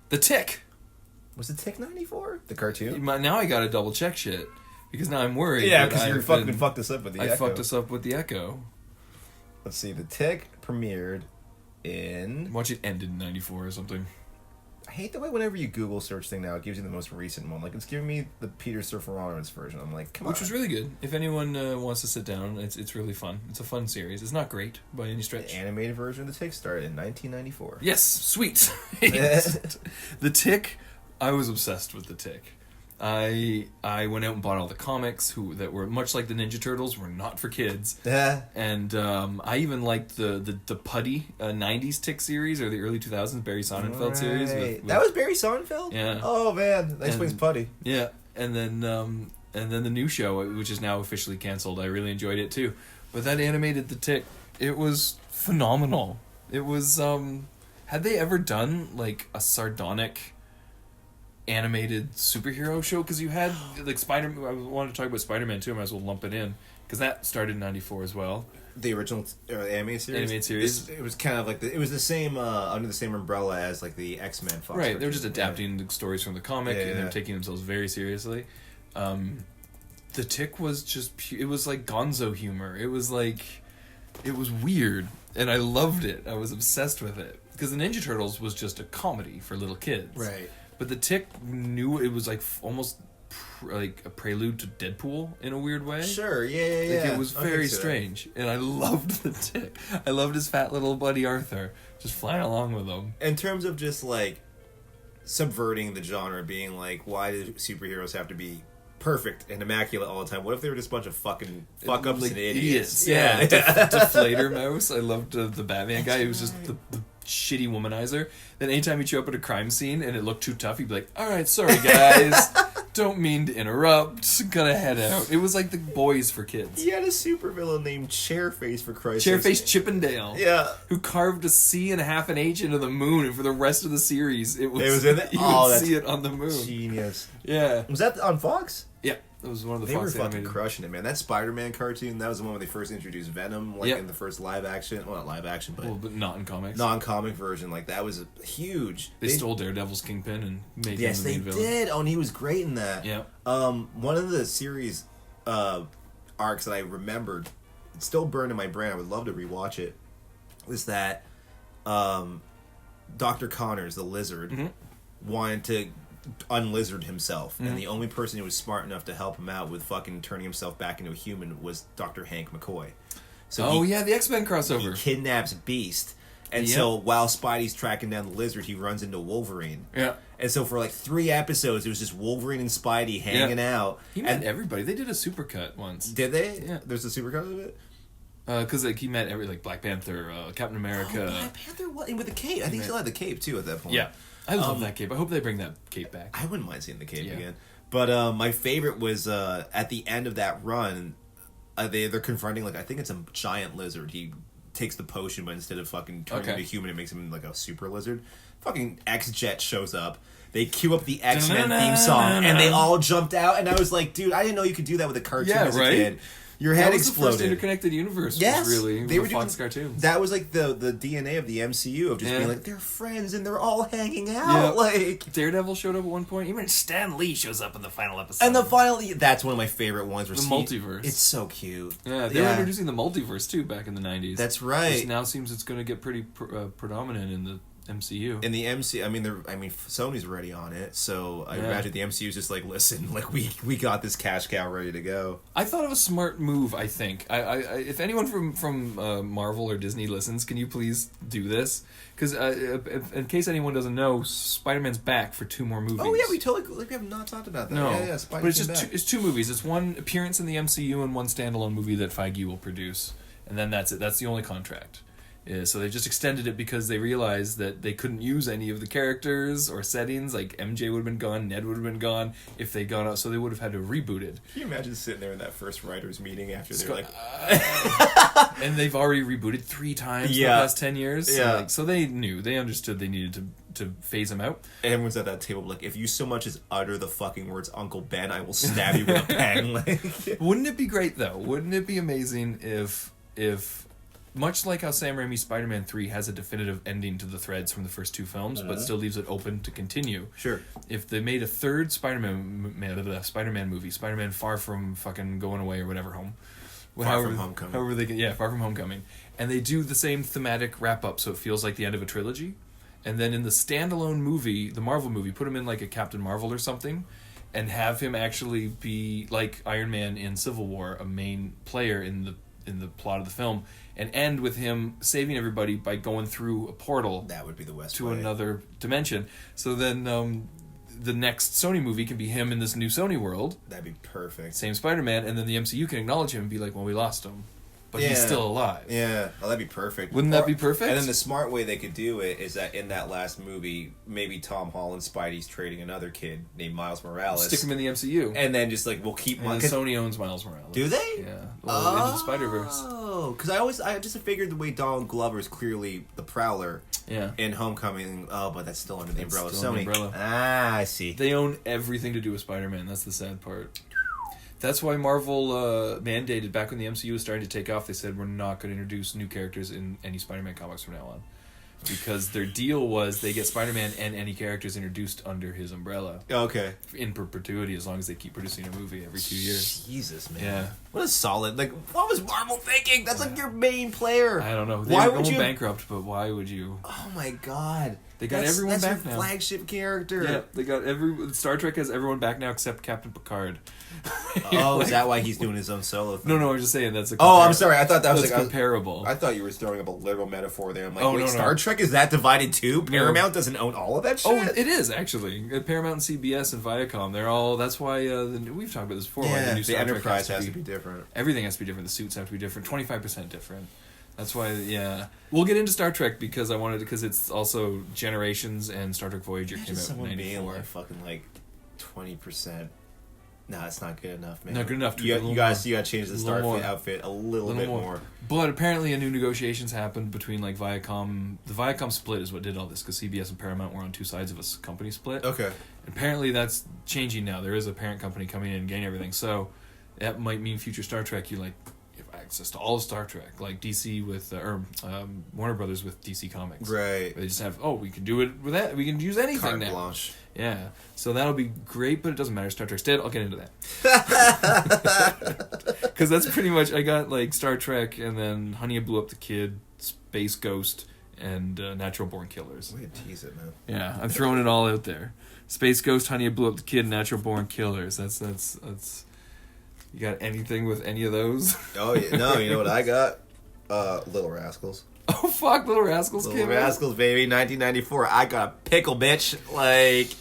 Speaker 3: The Tick.
Speaker 2: Was the Tick 94? The cartoon?
Speaker 3: Now I gotta double check shit because now I'm worried.
Speaker 2: Yeah, because you fucked us up with the Echo.
Speaker 3: I fucked us up with the Echo.
Speaker 2: Let's see. The Tick premiered in.
Speaker 3: Watch it ended in 94 or something.
Speaker 2: I hate the way whenever you Google search thing now, it gives you the most recent one. Like, it's giving me the Peter Serafinowicz version. I'm like, come on.
Speaker 3: Which was really good. If anyone wants to sit down, it's really fun. It's a fun series. It's not great by any stretch.
Speaker 2: The animated version of The Tick started in 1994.
Speaker 3: Yes, sweet. The Tick, I was obsessed with The Tick. I went out and bought all the comics that were much like the Ninja Turtles, were not for kids.
Speaker 2: Yeah.
Speaker 3: And I even liked the Putty 90s Tick series or the early 2000s Barry Sonnenfeld series.
Speaker 2: That was Barry Sonnenfeld?
Speaker 3: Yeah.
Speaker 2: Oh man, that explains Putty.
Speaker 3: Yeah, and then the new show, which is now officially canceled. I really enjoyed it too. But that animated The Tick, it was phenomenal. It was had they ever done like a sardonic animated superhero show, because you had like Spider-Man. I wanted to talk about Spider-Man too. I might as well lump it in because that started in '94 as well.
Speaker 2: The original animated series.
Speaker 3: Animated series.
Speaker 2: It was kind of like it was the same under the same umbrella as like the X-Men. Fox
Speaker 3: Right, they were just adapting the stories from the comic,
Speaker 2: Yeah,
Speaker 3: and
Speaker 2: yeah.
Speaker 3: they're taking themselves very seriously. The Tick was just it was like gonzo humor. It was weird, and I loved it. I was obsessed with it because the Ninja Turtles was just a comedy for little kids.
Speaker 2: Right.
Speaker 3: But the Tick knew it was like almost like a prelude to Deadpool in a weird way.
Speaker 2: Sure, yeah.
Speaker 3: Like it was very strange, and I loved the Tick. I loved his fat little buddy Arthur just flying along with him.
Speaker 2: In terms of just like subverting the genre, being like, why do superheroes have to be perfect and immaculate all the time? What if they were just a bunch of fucking fuck ups
Speaker 3: Like
Speaker 2: and idiots?
Speaker 3: Yeah. Deflator Mouse. I loved the Batman guy. He was just the shitty womanizer. Then anytime he'd show up at a crime scene and it looked too tough, he'd be like, alright, sorry guys. Don't mean to interrupt. Gonna head out. It was like the boys for kids.
Speaker 2: He had a supervillain named Chairface, for Christ's
Speaker 3: Chairface
Speaker 2: sake.
Speaker 3: Chippendale.
Speaker 2: Yeah.
Speaker 3: Who carved a C and a half an H into the moon, and for the rest of the series it was
Speaker 2: in it?
Speaker 3: you
Speaker 2: Oh,
Speaker 3: would
Speaker 2: that's
Speaker 3: see it on the moon.
Speaker 2: Genius.
Speaker 3: Yeah.
Speaker 2: Was that on Fox?
Speaker 3: Yeah. It was one of the
Speaker 2: They
Speaker 3: Fox
Speaker 2: were fucking
Speaker 3: animated.
Speaker 2: crushing it, man. That Spider-Man cartoon, that was the one where they first introduced Venom, like
Speaker 3: Yep.
Speaker 2: in the first live action. Well, not live action, but
Speaker 3: Well, but not in comics.
Speaker 2: non-comic version. Like, that was huge.
Speaker 3: They stole Daredevil's Kingpin and made
Speaker 2: Yes,
Speaker 3: him the
Speaker 2: they
Speaker 3: main villain.
Speaker 2: did. Oh, and he was great in that.
Speaker 3: Yeah.
Speaker 2: One of the series arcs that I remembered, it's still burned in my brain, I would love to rewatch it, was that Dr. Connors, the lizard, wanted to unlizard himself, and the only person who was smart enough to help him out with fucking turning himself back into a human was Dr. Hank McCoy. So
Speaker 3: yeah, the X-Men crossover.
Speaker 2: he kidnaps Beast, and
Speaker 3: Yep.
Speaker 2: so while Spidey's tracking down the lizard, he runs into Wolverine.
Speaker 3: Yeah.
Speaker 2: And so for like 3 episodes, it was just Wolverine and Spidey hanging out.
Speaker 3: He met
Speaker 2: and
Speaker 3: everybody. They did a supercut once.
Speaker 2: did they?
Speaker 3: Yeah.
Speaker 2: There's a supercut of it.
Speaker 3: Because like he met like Black Panther, Captain America.
Speaker 2: Oh, Black Panther, what? And with the cape, I think he still had the cape too at that point.
Speaker 3: Yeah, I love that cape. I hope they bring that cape back.
Speaker 2: I wouldn't mind seeing the cape
Speaker 3: Yeah.
Speaker 2: again. But my favorite was at the end of that run, they're confronting, like, I think it's a giant lizard. He takes the potion, but instead of fucking turning
Speaker 3: Okay.
Speaker 2: into a human, it makes him like a super lizard. Fucking X-Jet shows up. They cue up the X-Men theme song, and they all jumped out. And I was like, dude, I didn't know you could do that with a cartoon
Speaker 3: Yeah,
Speaker 2: as a
Speaker 3: right?
Speaker 2: kid. Your
Speaker 3: That
Speaker 2: head
Speaker 3: was
Speaker 2: exploded.
Speaker 3: the first interconnected universe.
Speaker 2: Yes,
Speaker 3: Was really
Speaker 2: they were
Speaker 3: the Fox
Speaker 2: doing,
Speaker 3: cartoons.
Speaker 2: That was like the DNA of the MCU of just
Speaker 3: Yeah.
Speaker 2: being like, they're friends and they're all hanging out.
Speaker 3: Yeah.
Speaker 2: Like,
Speaker 3: Daredevil showed up at one point. Even Stan Lee shows up in the final episode.
Speaker 2: and the final, that's one of my favorite ones. Where
Speaker 3: The multiverse.
Speaker 2: It's so cute.
Speaker 3: Yeah, they were introducing the multiverse too back in the 90s.
Speaker 2: That's right.
Speaker 3: Which now seems it's going to get pretty predominant in the MCU.
Speaker 2: In the MC, I mean, Sony's already on it, so I imagine the MCU's just like, listen, like we got this cash cow ready to go.
Speaker 3: I thought it was a smart move. I think. I if anyone from Marvel or Disney listens, can you please do this? Because in case anyone doesn't know, Spider-Man's back for 2 more movies.
Speaker 2: Oh yeah, we have not talked about that.
Speaker 3: No,
Speaker 2: yeah, Spidey
Speaker 3: but it's
Speaker 2: came
Speaker 3: just
Speaker 2: back.
Speaker 3: it's 2 movies. It's 1 appearance in the MCU and 1 standalone movie that Feige will produce, and then that's it. That's the only contract. Yeah, so they just extended it because they realized that they couldn't use any of the characters or settings. Like MJ would have been gone, Ned would have been gone if they'd gone out. So they would have had to reboot it.
Speaker 2: Can you imagine sitting there in that first writers' meeting after they're like,
Speaker 3: And they've already rebooted 3 times in the
Speaker 2: Yeah.
Speaker 3: past 10 years.
Speaker 2: Yeah.
Speaker 3: So they understood they needed to phase him out.
Speaker 2: and everyone's at that table like, if you so much as utter the fucking words Uncle Ben, I will stab you with a pen. Like,
Speaker 3: Wouldn't it be great though? Wouldn't it be amazing if much like how Sam Raimi's Spider-Man 3 has a definitive ending to the threads from the first 2 films, but still leaves it open to continue.
Speaker 2: Sure.
Speaker 3: If they made a third Spider-Man movie, Spider-Man Far From fucking Going Away or whatever home.
Speaker 2: Far From Homecoming.
Speaker 3: However they can, Far From Homecoming. And they do the same thematic wrap-up, so it feels like the end of a trilogy. And then in the standalone movie, the Marvel movie, put him in like a Captain Marvel or something, and have him actually be like Iron Man in Civil War, a main player in the plot of the film, and end with him saving everybody by going through a portal
Speaker 2: That would be the West
Speaker 3: to
Speaker 2: way.
Speaker 3: another dimension. So then the next Sony movie can be him in this new Sony world,
Speaker 2: That'd be perfect.
Speaker 3: same Spider-Man, and then the MCU can acknowledge him and be like, well, we lost him. but he's still alive.
Speaker 2: Yeah, oh, that'd be perfect.
Speaker 3: Wouldn't that be perfect?
Speaker 2: And then the smart way they could do it is that in that last movie, maybe Tom Holland, Spidey's trading another kid named Miles Morales.
Speaker 3: Stick him in the MCU.
Speaker 2: And then just like, we'll keep...
Speaker 3: And Sony owns Miles Morales.
Speaker 2: Do they?
Speaker 3: Yeah. Well, into the Spider-Verse.
Speaker 2: Oh, because I just figured the way Donald Glover's clearly the Prowler in Homecoming, but that's still under the umbrella of Sony. Ah, I see.
Speaker 3: They own everything to do with Spider-Man. That's the sad part. That's why Marvel mandated, back when the MCU was starting to take off, they said, we're not going to introduce new characters in any Spider-Man comics from now on. Because their deal was they get Spider-Man and any characters introduced under his umbrella.
Speaker 2: Okay.
Speaker 3: In perpetuity, as long as they keep producing a movie every 2 years.
Speaker 2: Jesus, man.
Speaker 3: Yeah.
Speaker 2: What a solid... Like, what was Marvel thinking? That's like your main player.
Speaker 3: I don't know.
Speaker 2: Why
Speaker 3: They're
Speaker 2: would
Speaker 3: going
Speaker 2: you...
Speaker 3: bankrupt, but why would you...
Speaker 2: Oh my god.
Speaker 3: They got everyone
Speaker 2: back
Speaker 3: back now.
Speaker 2: Flagship character.
Speaker 3: Yeah, they got Star Trek has everyone back now except Captain Picard.
Speaker 2: Oh, like, is that why he's doing his own solo thing?
Speaker 3: No, I'm just saying that's a...
Speaker 2: Oh, I'm sorry. I thought that was like
Speaker 3: comparable.
Speaker 2: I thought you were throwing up a literal metaphor there. I'm like,
Speaker 3: oh,
Speaker 2: wait,
Speaker 3: no,
Speaker 2: Star Trek is that divided too? Paramount doesn't own all of that shit?
Speaker 3: Oh, it is actually. Paramount and CBS and Viacom, they're all... That's why we've talked about this before.
Speaker 2: Yeah,
Speaker 3: the new Star Trek
Speaker 2: Enterprise has to be different.
Speaker 3: Everything has to be different. The suits have to be different. 25% different. That's why, yeah. We'll get into Star Trek because it's also Generations and Star Trek Voyager came out in 94.
Speaker 2: Being like fucking like 20%. No, it's not good enough, man.
Speaker 3: Not good enough.
Speaker 2: You guys gotta change the Starfleet outfit a little bit more.
Speaker 3: But apparently, a new negotiations happened between like Viacom. The Viacom split is what did all this because CBS and Paramount were on two sides of a company split.
Speaker 2: Okay.
Speaker 3: Apparently, that's changing now. There is a parent company coming in and getting everything. So that might mean future Star Trek. You have access to all of Star Trek, like DC with Warner Brothers with DC Comics.
Speaker 2: Right.
Speaker 3: They just have we can do it with that. We can use anything
Speaker 2: Carte
Speaker 3: now.
Speaker 2: blanche.
Speaker 3: Yeah, so that'll be great, but it doesn't matter. Star Trek's dead. I'll get into that. Because that's pretty much... I got, like, Star Trek, and then Honey, I Blew Up the Kid, Space Ghost, and Natural Born Killers.
Speaker 2: Way to tease it, man.
Speaker 3: Yeah, I'm throwing it all out there. Space Ghost, Honey, I Blew Up the Kid, Natural Born Killers. That's... You got anything with any of those?
Speaker 2: Oh, yeah. No, you know what I got? Little Rascals.
Speaker 3: Oh, fuck, Little Rascals came out.
Speaker 2: Little Rascals, baby, 1994. I got a pickle, bitch. Like,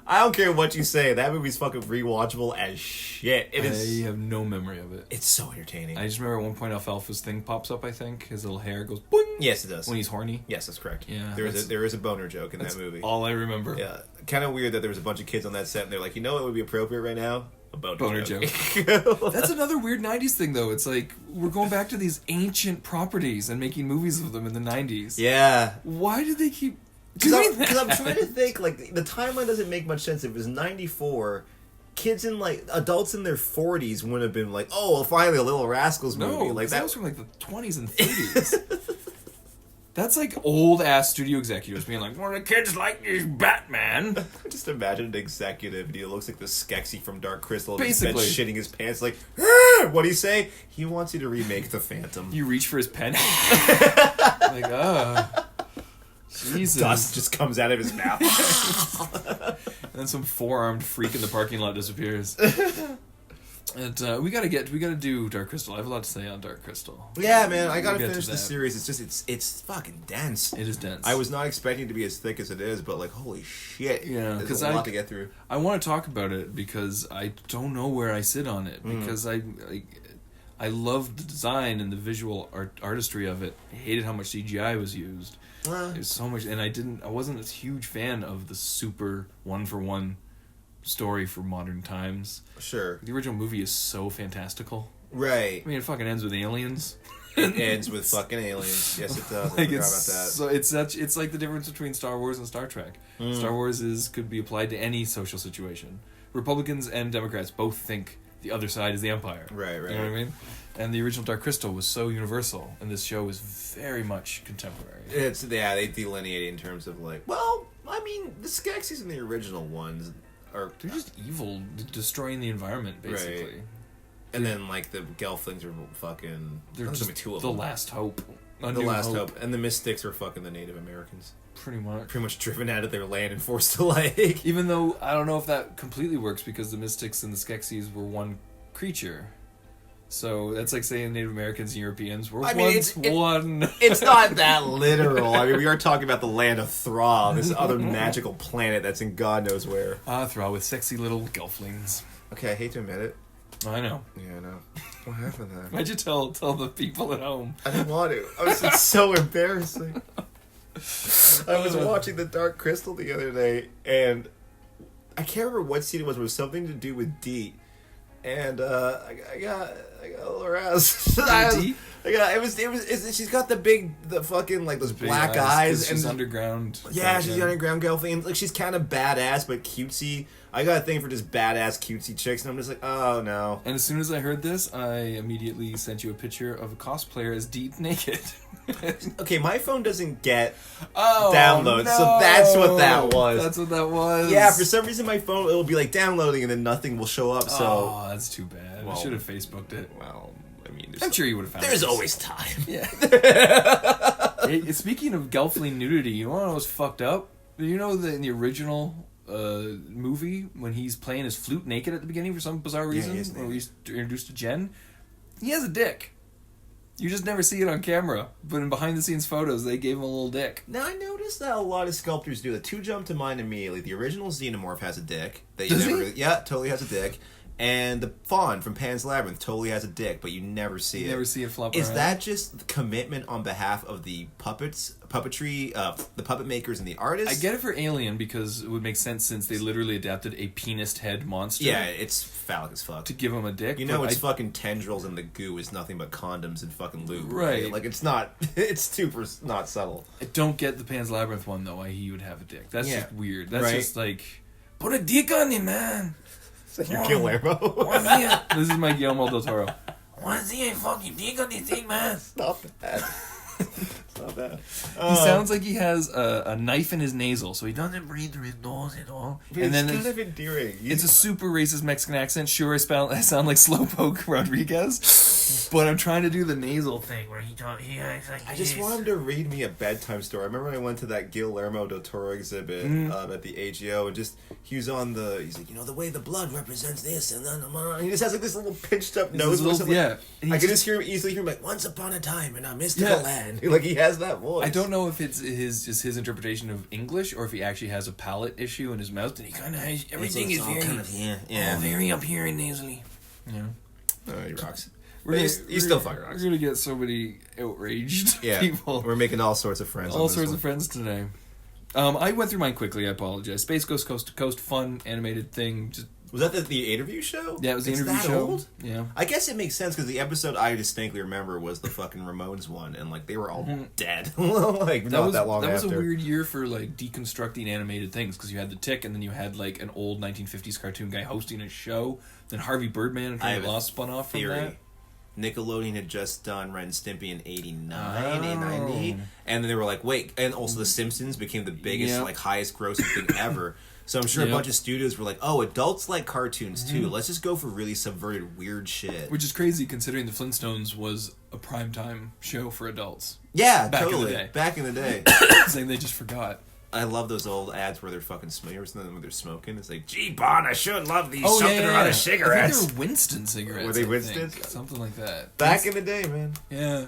Speaker 2: I don't care what you say. That movie's fucking rewatchable as shit. I
Speaker 3: have no memory of it.
Speaker 2: It's so entertaining.
Speaker 3: I just remember at one point Alfalfa's thing pops up, I think. His little hair goes boing.
Speaker 2: Yes, it does.
Speaker 3: When he's horny.
Speaker 2: Yes, that's correct.
Speaker 3: Yeah.
Speaker 2: There is a boner joke in that movie.
Speaker 3: All I remember.
Speaker 2: Yeah. Kind of weird that there was a bunch of kids on that set and they're like, you know what would be appropriate right now? A boner joke.
Speaker 3: That's another weird 90s thing, though. It's like, we're going back to these ancient properties and making movies of them in the 90s.
Speaker 2: Yeah.
Speaker 3: Why did they keep doing that?
Speaker 2: Because I'm trying to think, like, the timeline doesn't make much sense. If it was 94, kids in, like, adults in their 40s wouldn't have been like, oh, well, finally a Little Rascals movie.
Speaker 3: No,
Speaker 2: like
Speaker 3: that was from, like, the 20s and 30s. That's like old-ass studio executives being like, well, the kids like this Batman.
Speaker 2: Just imagine an executive, and he looks like the Skeksis from Dark Crystal.
Speaker 3: Basically.
Speaker 2: He's shitting his pants like, what'd he say? He wants you to remake The Phantom.
Speaker 3: You reach for his pen. Like, Jesus.
Speaker 2: Dust just comes out of his mouth.
Speaker 3: And then some four-armed freak in the parking lot disappears. And we gotta do Dark Crystal. I have a lot to say on Dark Crystal.
Speaker 2: Yeah, man, I gotta finish the series. It's just it's fucking dense.
Speaker 3: It is dense.
Speaker 2: I was not expecting it to be as thick as it is, but like, holy shit,
Speaker 3: yeah,
Speaker 2: there's a lot to get through.
Speaker 3: I want to talk about it because I don't know where I sit on it because I loved the design and the visual artistry of it. I hated how much CGI was used. There's so much, and I wasn't a huge fan of the super one-for-one story for modern times.
Speaker 2: Sure.
Speaker 3: The original movie is so fantastical.
Speaker 2: Right.
Speaker 3: I mean, it fucking ends with aliens.
Speaker 2: It ends with fucking aliens. Yes, it does. I forgot about that.
Speaker 3: So it's like the difference between Star Wars and Star Trek. Star Wars could be applied to any social situation. Republicans and Democrats both think the other side is the Empire.
Speaker 2: Right.
Speaker 3: You know what I mean? And the original Dark Crystal was so universal, and this show is very much contemporary.
Speaker 2: They delineate in terms of like, well, I mean, the Skeksis in the original ones
Speaker 3: they're just evil, destroying the environment, basically.
Speaker 2: Right. And then, like, the Gelflings are fucking...
Speaker 3: They're just
Speaker 2: two of
Speaker 3: the
Speaker 2: them.
Speaker 3: last hope.
Speaker 2: The last hope. And the Mystics are fucking the Native Americans.
Speaker 3: Pretty much
Speaker 2: driven out of their land and forced to, like...
Speaker 3: Even though, I don't know if that completely works, because the Mystics and the Skeksis were one creature. So that's like saying Native Americans and Europeans were one.
Speaker 2: It's not that literal. I mean, we are talking about the land of Thra, this other magical planet that's in God knows where.
Speaker 3: Thra with sexy little gelflings.
Speaker 2: Okay, I hate to admit it.
Speaker 3: I know.
Speaker 2: Yeah, I know. What happened there?
Speaker 3: Why'd you tell the people at home?
Speaker 2: I didn't want to. It's so embarrassing. I was watching The Dark Crystal the other day, and I can't remember what scene it was. It was something to do with Deet, and I got a little aroused. She's got the fucking like those black eyes and
Speaker 3: she's underground.
Speaker 2: Yeah, she's the underground girl thing. Like she's kind of badass but cutesy. I got a thing for just badass cutesy chicks, and I'm just like, oh no.
Speaker 3: And as soon as I heard this, I immediately sent you a picture of a cosplayer as Deep naked.
Speaker 2: Okay, my phone doesn't get
Speaker 3: no.
Speaker 2: downloads, so that's what that was.
Speaker 3: That's what that was.
Speaker 2: Yeah, for some reason my phone, it'll be like downloading and then nothing will show up, so...
Speaker 3: Oh, that's too bad. I should have Facebooked it.
Speaker 2: Well, I mean...
Speaker 3: I'm sure you would have found it.
Speaker 2: There's always time.
Speaker 3: Yeah. Speaking of Gelfling nudity, you want to know what's fucked up? You know that in the original movie, when he's playing his flute naked at the beginning for some bizarre reason, when we introduced to Jen, he has a dick. You just never see it on camera, but in behind-the-scenes photos, they gave him a little dick.
Speaker 2: Now, I noticed that a lot of sculptors do that. Two jump to mind immediately. The original Xenomorph has a dick. That you
Speaker 3: Does
Speaker 2: never
Speaker 3: he?
Speaker 2: really, yeah, totally has a dick. And the Fawn from Pan's Labyrinth totally has a dick, but you never see it.
Speaker 3: You never see it flop around.
Speaker 2: Is that just commitment on behalf of the puppetry, the puppet makers and the artists?
Speaker 3: I get it for Alien because it would make sense since they literally adapted a penis head monster.
Speaker 2: Yeah, it's phallic as fuck.
Speaker 3: To give him a dick.
Speaker 2: You know, it's fucking tendrils and the goo is nothing but condoms and fucking lube.
Speaker 3: Right.
Speaker 2: Like, it's not, it's super not subtle.
Speaker 3: I don't get the Pan's Labyrinth one, though, why he would have a dick. That's just weird. That's
Speaker 2: Right.
Speaker 3: just like, put a dick on him, man.
Speaker 2: It's like your Guillermo.
Speaker 3: This is my Guillermo del Toro.
Speaker 4: Why is he a fucking dick on this thing, man?
Speaker 2: It's not bad. It's not bad.
Speaker 3: He sounds like he has a knife in his nasal, so he doesn't breathe through his nose at all.
Speaker 2: And then it's kind of endearing.
Speaker 3: It's a super racist Mexican accent. Sure, I sound like Slowpoke Rodriguez, but I'm trying to do the nasal thing where he acts like
Speaker 2: I just want him to read me a bedtime story. I remember when I went to that Guillermo del Toro exhibit at the AGO, and just he's like, you know, the way the blood represents this, and then he just has like this little pinched up nose.
Speaker 3: Yeah,
Speaker 2: I can just easily hear him like, once upon a time in a mystical land. Like he has that voice.
Speaker 3: I don't know if it's his interpretation of English or if he actually has a palate issue in his mouth, and he kind of has everything is very
Speaker 2: all
Speaker 4: very up here and nasally.
Speaker 3: Yeah.
Speaker 2: He rocks.
Speaker 3: He
Speaker 2: still fucking rocks.
Speaker 3: We're gonna get so many outraged people.
Speaker 2: We're making all sorts of friends.
Speaker 3: All sorts of friends today. I went through mine quickly. I apologize. Space Ghost Coast to Coast, fun animated thing.
Speaker 2: Was that the interview show?
Speaker 3: Yeah, it was the interview
Speaker 2: that
Speaker 3: show.
Speaker 2: Old?
Speaker 3: Yeah.
Speaker 2: I guess it makes sense because the episode I distinctly remember was the fucking Ramones one, and like they were all dead. Like
Speaker 3: That was
Speaker 2: after.
Speaker 3: a weird year for like deconstructing animated things because you had the Tick, and then you had like an old 1950s cartoon guy hosting a show. Then Harvey Birdman and Tony Lost spun off from that.
Speaker 2: Nickelodeon had just done Ren and Stimpy in 89, 90, and then they were like, wait, and also The Simpsons became the biggest, like highest grossing thing ever. So I'm sure a bunch of studios were like, oh, adults like cartoons too. Let's just go for really subverted, weird shit.
Speaker 3: Which is crazy considering the Flintstones was a primetime show for adults.
Speaker 2: Yeah,
Speaker 3: Back
Speaker 2: totally.
Speaker 3: in the day.
Speaker 2: Back in the day.
Speaker 3: Saying they just forgot.
Speaker 2: I love those old ads where they're fucking smoking, when they're smoking. It's like, gee, Bon, I sure love these something or other cigarettes.
Speaker 3: I think they were Winston cigarettes.
Speaker 2: Were they Winston's?
Speaker 3: Something like that.
Speaker 2: Back in the day, man.
Speaker 3: Yeah.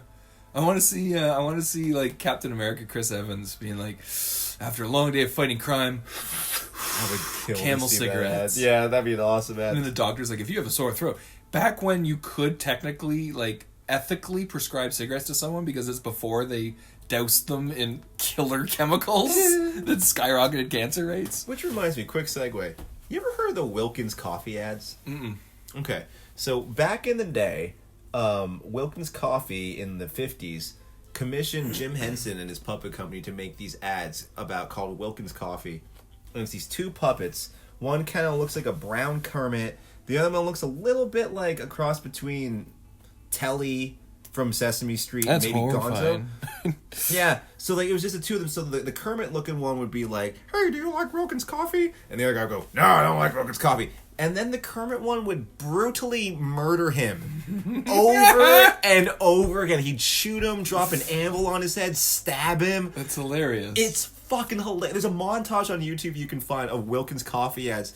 Speaker 3: I want to see like Captain America Chris Evans being like, after a long day of fighting crime,
Speaker 2: I would kill
Speaker 3: Camel
Speaker 2: to see that
Speaker 3: cigarettes.
Speaker 2: ad. Yeah, that'd be an awesome ad.
Speaker 3: And then the doctor's like, if you have a sore throat. Back when you could technically, like, ethically prescribe cigarettes to someone because it's before they doused them in killer chemicals that skyrocketed cancer rates.
Speaker 2: Which reminds me, quick segue. You ever heard of the Wilkins coffee ads?
Speaker 3: Mm-mm.
Speaker 2: Okay. So back in the day, Wilkins Coffee in the 50s commissioned Jim Henson and his puppet company to make these ads called Wilkins Coffee. And it's these two puppets. One kind of looks like a brown Kermit. The other one looks a little bit like a cross between Telly from Sesame Street
Speaker 3: That's
Speaker 2: and maybe
Speaker 3: horrifying.
Speaker 2: Gonzo. Yeah, so like it was just the two of them. So the Kermit looking one would be like, "Hey, do you like Wilkins Coffee?" And the other guy would go, "No, I don't like Wilkins Coffee." And then the Kermit one would brutally murder him over and over again. He'd shoot him, drop an anvil on his head, stab him.
Speaker 3: That's hilarious.
Speaker 2: It's fucking hilarious. There's a montage on YouTube you can find of Wilkins Coffee ads.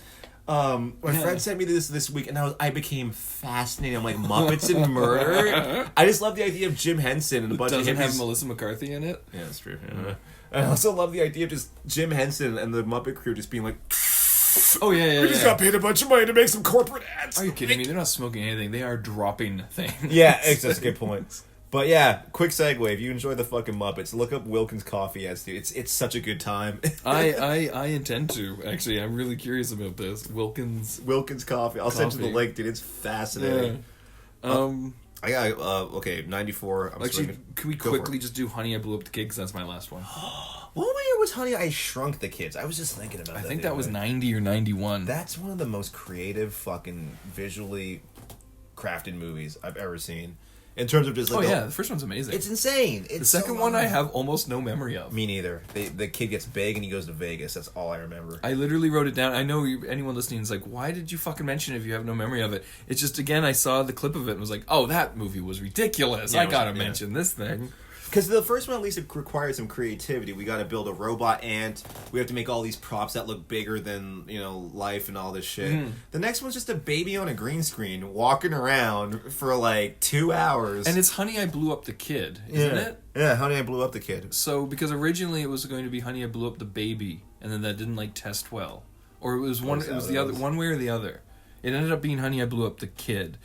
Speaker 2: My friend sent me this week, and I became fascinated. I'm like, Muppets and murder? I just love the idea of Jim Henson and a bunch of
Speaker 3: doesn't
Speaker 2: hippies.
Speaker 3: have Melissa McCarthy in it.
Speaker 2: Yeah, that's true. Yeah. I also love the idea of just Jim Henson and the Muppet crew just being like,
Speaker 3: Oh yeah.
Speaker 1: We just got paid a bunch of money to make some corporate ads.
Speaker 3: Are you kidding me? They're not smoking anything. They are dropping things.
Speaker 2: Yeah, that's a good point. But yeah, quick segue. If you enjoy the fucking Muppets, look up Wilkins Coffee ads, dude. It's such a good time.
Speaker 3: I intend to, actually. I'm really curious about this. Wilkins
Speaker 2: Coffee. I'll send you the link, dude. It's fascinating.
Speaker 3: Yeah.
Speaker 2: I got, okay, 94.
Speaker 3: Actually, can we quickly just do Honey, I Blew Up the Kid, because that's my last one.
Speaker 2: What year was Honey, I Shrunk the Kids? I was just thinking about that.
Speaker 3: I think that was 90 or 91.
Speaker 2: That's one of the most creative, fucking, visually crafted movies I've ever seen. In terms of just like...
Speaker 3: the first one's amazing.
Speaker 2: It's insane.
Speaker 3: The second one I have almost no memory of.
Speaker 2: Me neither. The kid gets big and he goes to Vegas. That's all I remember.
Speaker 3: I literally wrote it down. I know anyone listening is like, why did you fucking mention it if you have no memory of it? It's just, again, I saw the clip of it and was like, oh, that movie was ridiculous.
Speaker 2: Yeah,
Speaker 3: I gotta mention this thing.
Speaker 2: Because the first one, at least, it required some creativity. We got to build a robot ant. We have to make all these props that look bigger than, life and all this shit. Mm. The next one's just a baby on a green screen walking around for like 2 hours.
Speaker 3: And it's Honey, I Blew Up the Kid, isn't it?
Speaker 2: Yeah, Honey, I Blew Up the Kid.
Speaker 3: So, because originally it was going to be Honey, I Blew Up the Baby, and then that didn't test well. Or it was the other, one way or the other. It ended up being Honey, I Blew Up the Kid.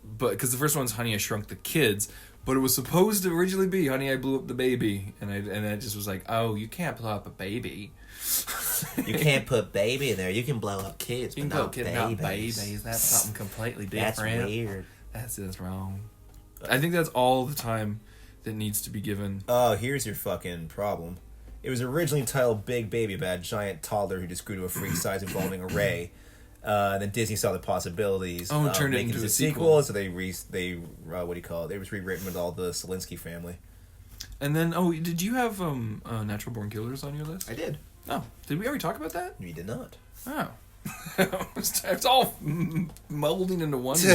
Speaker 3: But, because the first one's Honey, I Shrunk the Kids. But it was supposed to originally be Honey, I Blew Up the Baby. And I just was like, oh, you can't blow up a baby.
Speaker 2: You can't put baby in there. You can blow up kids,
Speaker 3: you
Speaker 2: but
Speaker 3: can
Speaker 2: not
Speaker 3: blow
Speaker 2: babies.
Speaker 3: babies. That's something completely different.
Speaker 2: That's weird.
Speaker 3: That's just wrong. I think that's all the time that needs to be given.
Speaker 2: Oh, here's your fucking problem. It was originally titled Big Baby about a giant toddler who just grew to a freak size involving a ray. Then Disney saw the possibilities.
Speaker 3: Oh, and turned it into a sequel.
Speaker 2: So they what do you call it? It was rewritten with all the Selinsky family.
Speaker 3: And then, did you have Natural Born Killers on your list?
Speaker 2: I did.
Speaker 3: Oh, did we already talk about that?
Speaker 2: We did not.
Speaker 3: Oh. It's all melding into one now.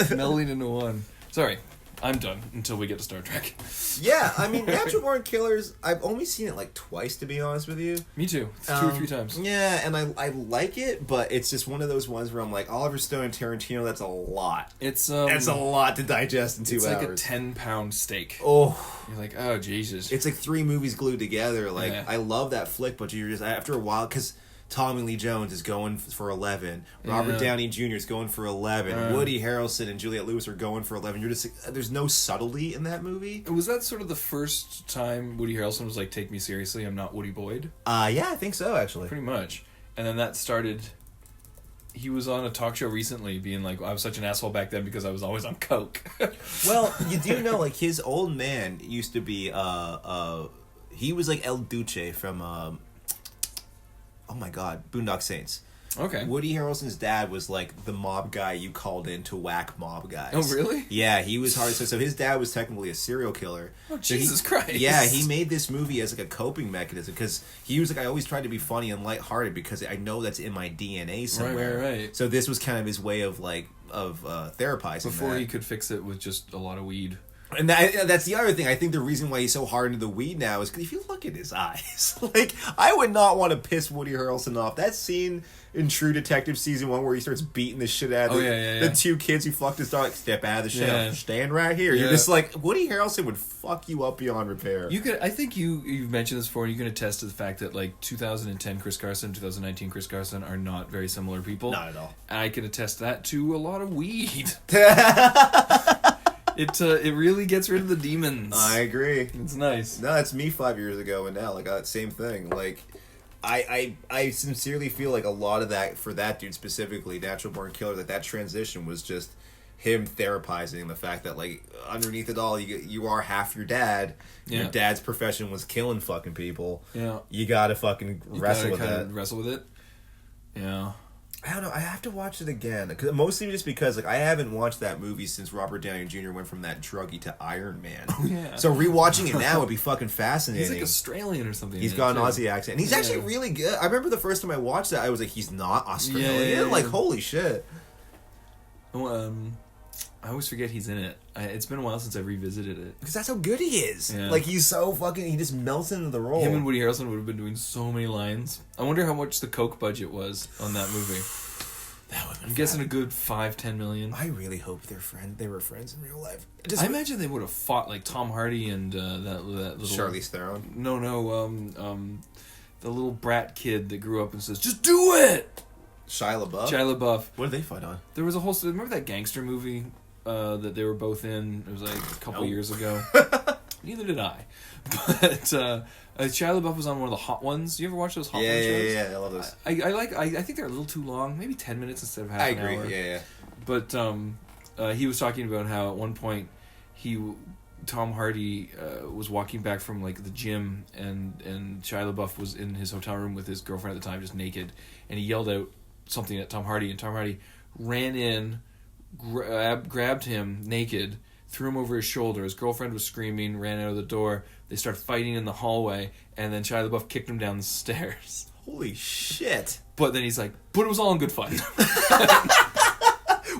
Speaker 3: Melding into one. Sorry. I'm done until we get to Star Trek.
Speaker 2: Yeah, I mean, Natural Born Killers, I've only seen it twice, to be honest with you.
Speaker 3: Me too. 2 or 3 times.
Speaker 2: Yeah, and I like it, but it's just one of those ones where I'm like, Oliver Stone and Tarantino, that's a lot.
Speaker 3: That's
Speaker 2: a lot to digest in 2 hours.
Speaker 3: It's like a 10-pound steak.
Speaker 2: Oh.
Speaker 3: You're like, oh, Jesus.
Speaker 2: It's like 3 movies glued together. I love that flick, but you're just, after a while, because Tommy Lee Jones is going for 11. Robert Downey Jr. is going for 11. Woody Harrelson and Juliette Lewis are going for 11. You're just there's no subtlety in that movie.
Speaker 3: Was that sort of the first time Woody Harrelson was like, "Take me seriously, I'm not Woody Boyd"?
Speaker 2: Yeah, I think so, actually.
Speaker 3: Pretty much. And then that started. He was on a talk show recently, being like, "I was such an asshole back then because I was always on coke."
Speaker 2: Well, you do know, his old man used to be he was like El Duce from oh my god, Boondock Saints.
Speaker 3: Okay.
Speaker 2: Woody Harrelson's dad was the mob guy you called in to whack mob guys.
Speaker 3: Oh, really?
Speaker 2: Yeah, he was hard. So his dad was technically a serial killer.
Speaker 3: Oh, Jesus Christ.
Speaker 2: Yeah, he made this movie as a coping mechanism because he was I always tried to be funny and lighthearted because I know that's in my DNA somewhere.
Speaker 3: Right.
Speaker 2: So this was kind of his way of therapizing
Speaker 3: before
Speaker 2: that.
Speaker 3: he could fix it with just a lot of weed.
Speaker 2: And that's the other thing. I think the reason why he's so hard into the weed now is because if you look at his eyes, I would not want to piss Woody Harrelson off. That scene in True Detective season 1 where he starts beating the shit out of the 2 kids who fucked his dog. Step out of the shell. Stand right here. You're just Woody Harrelson would fuck you up beyond repair.
Speaker 3: I think you've mentioned this before, and you can attest to the fact that 2010 Chris Carson, 2019 Chris Carson are not very similar people.
Speaker 2: Not at all.
Speaker 3: And I can attest that to a lot of weed. It really gets rid of the demons.
Speaker 2: I agree.
Speaker 3: It's nice.
Speaker 2: No, that's me 5 years ago, and now same thing. I sincerely feel a lot of that for that dude specifically, Natural Born Killer, that transition was just him therapizing the fact that underneath it all you are half your dad. Yeah. Your dad's profession was killing fucking people.
Speaker 3: Yeah.
Speaker 2: You gotta fucking wrestle with that.
Speaker 3: Wrestle with it. Yeah.
Speaker 2: I don't know. I have to watch it again. Mostly just because I haven't watched that movie since Robert Downey Jr. went from that druggy to Iron Man.
Speaker 3: Oh, yeah.
Speaker 2: So rewatching it now would be fucking fascinating.
Speaker 3: He's Australian or something.
Speaker 2: He's got an Aussie accent. And he's actually really good. I remember the first time I watched that, I was like, he's not Australian?
Speaker 3: Yeah.
Speaker 2: Holy shit.
Speaker 3: Oh, I always forget he's in it. It's been a while since I revisited it.
Speaker 2: Because that's how good he is.
Speaker 3: Yeah.
Speaker 2: He's so fucking... He just melts into the role.
Speaker 3: Him and Woody Harrelson would have been doing so many lines. I wonder how much the coke budget was on that movie. I'm guessing a good $5-10 million.
Speaker 2: I really hope they were friends in real life.
Speaker 3: I imagine they would have fought Tom Hardy and that little
Speaker 2: Charlize Theron.
Speaker 3: No, the little brat kid that grew up and says, "Just do it."
Speaker 2: Shia LaBeouf?
Speaker 3: Shia LaBeouf.
Speaker 2: What did they fight on?
Speaker 3: There was a whole... Remember that gangster movie that they were both in? It was like a couple years ago. Neither did I. But Shia LaBeouf was on one of the Hot Ones. You ever watch those Hot Ones shows?
Speaker 2: Yeah, I love those.
Speaker 3: I think they're a little too long. Maybe 10 minutes instead of half an hour.
Speaker 2: I agree, yeah.
Speaker 3: But he was talking about how at one point Tom Hardy was walking back from like the gym and Shia LaBeouf was in his hotel room with his girlfriend at the time, just naked, and he yelled out something at Tom Hardy, and Tom Hardy ran in, grabbed him naked, threw him over his shoulder. His girlfriend was screaming, ran out of the door. They started fighting in the hallway, and then Shia LaBeouf kicked him down the stairs.
Speaker 2: Holy shit.
Speaker 3: But then he's like, but it was all in good fun.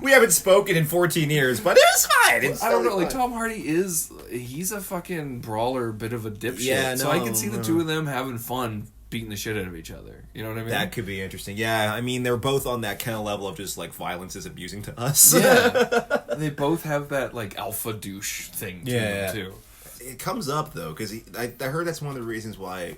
Speaker 2: We haven't spoken in 14 years, but it was fine. It's
Speaker 3: I don't know,
Speaker 2: totally
Speaker 3: like
Speaker 2: fine.
Speaker 3: Tom Hardy he's a fucking brawler, bit of a dipshit.
Speaker 2: Yeah,
Speaker 3: so I
Speaker 2: no,
Speaker 3: can see the two of them having fun beating the shit out of each other. You know what I mean?
Speaker 2: That could be interesting. Yeah, I mean, they're both on that kind of level of just, like, violence is abusing to us.
Speaker 3: Yeah. They both have that, like, alpha douche thing to them, too.
Speaker 2: It comes up, though, because I heard that's one of the reasons why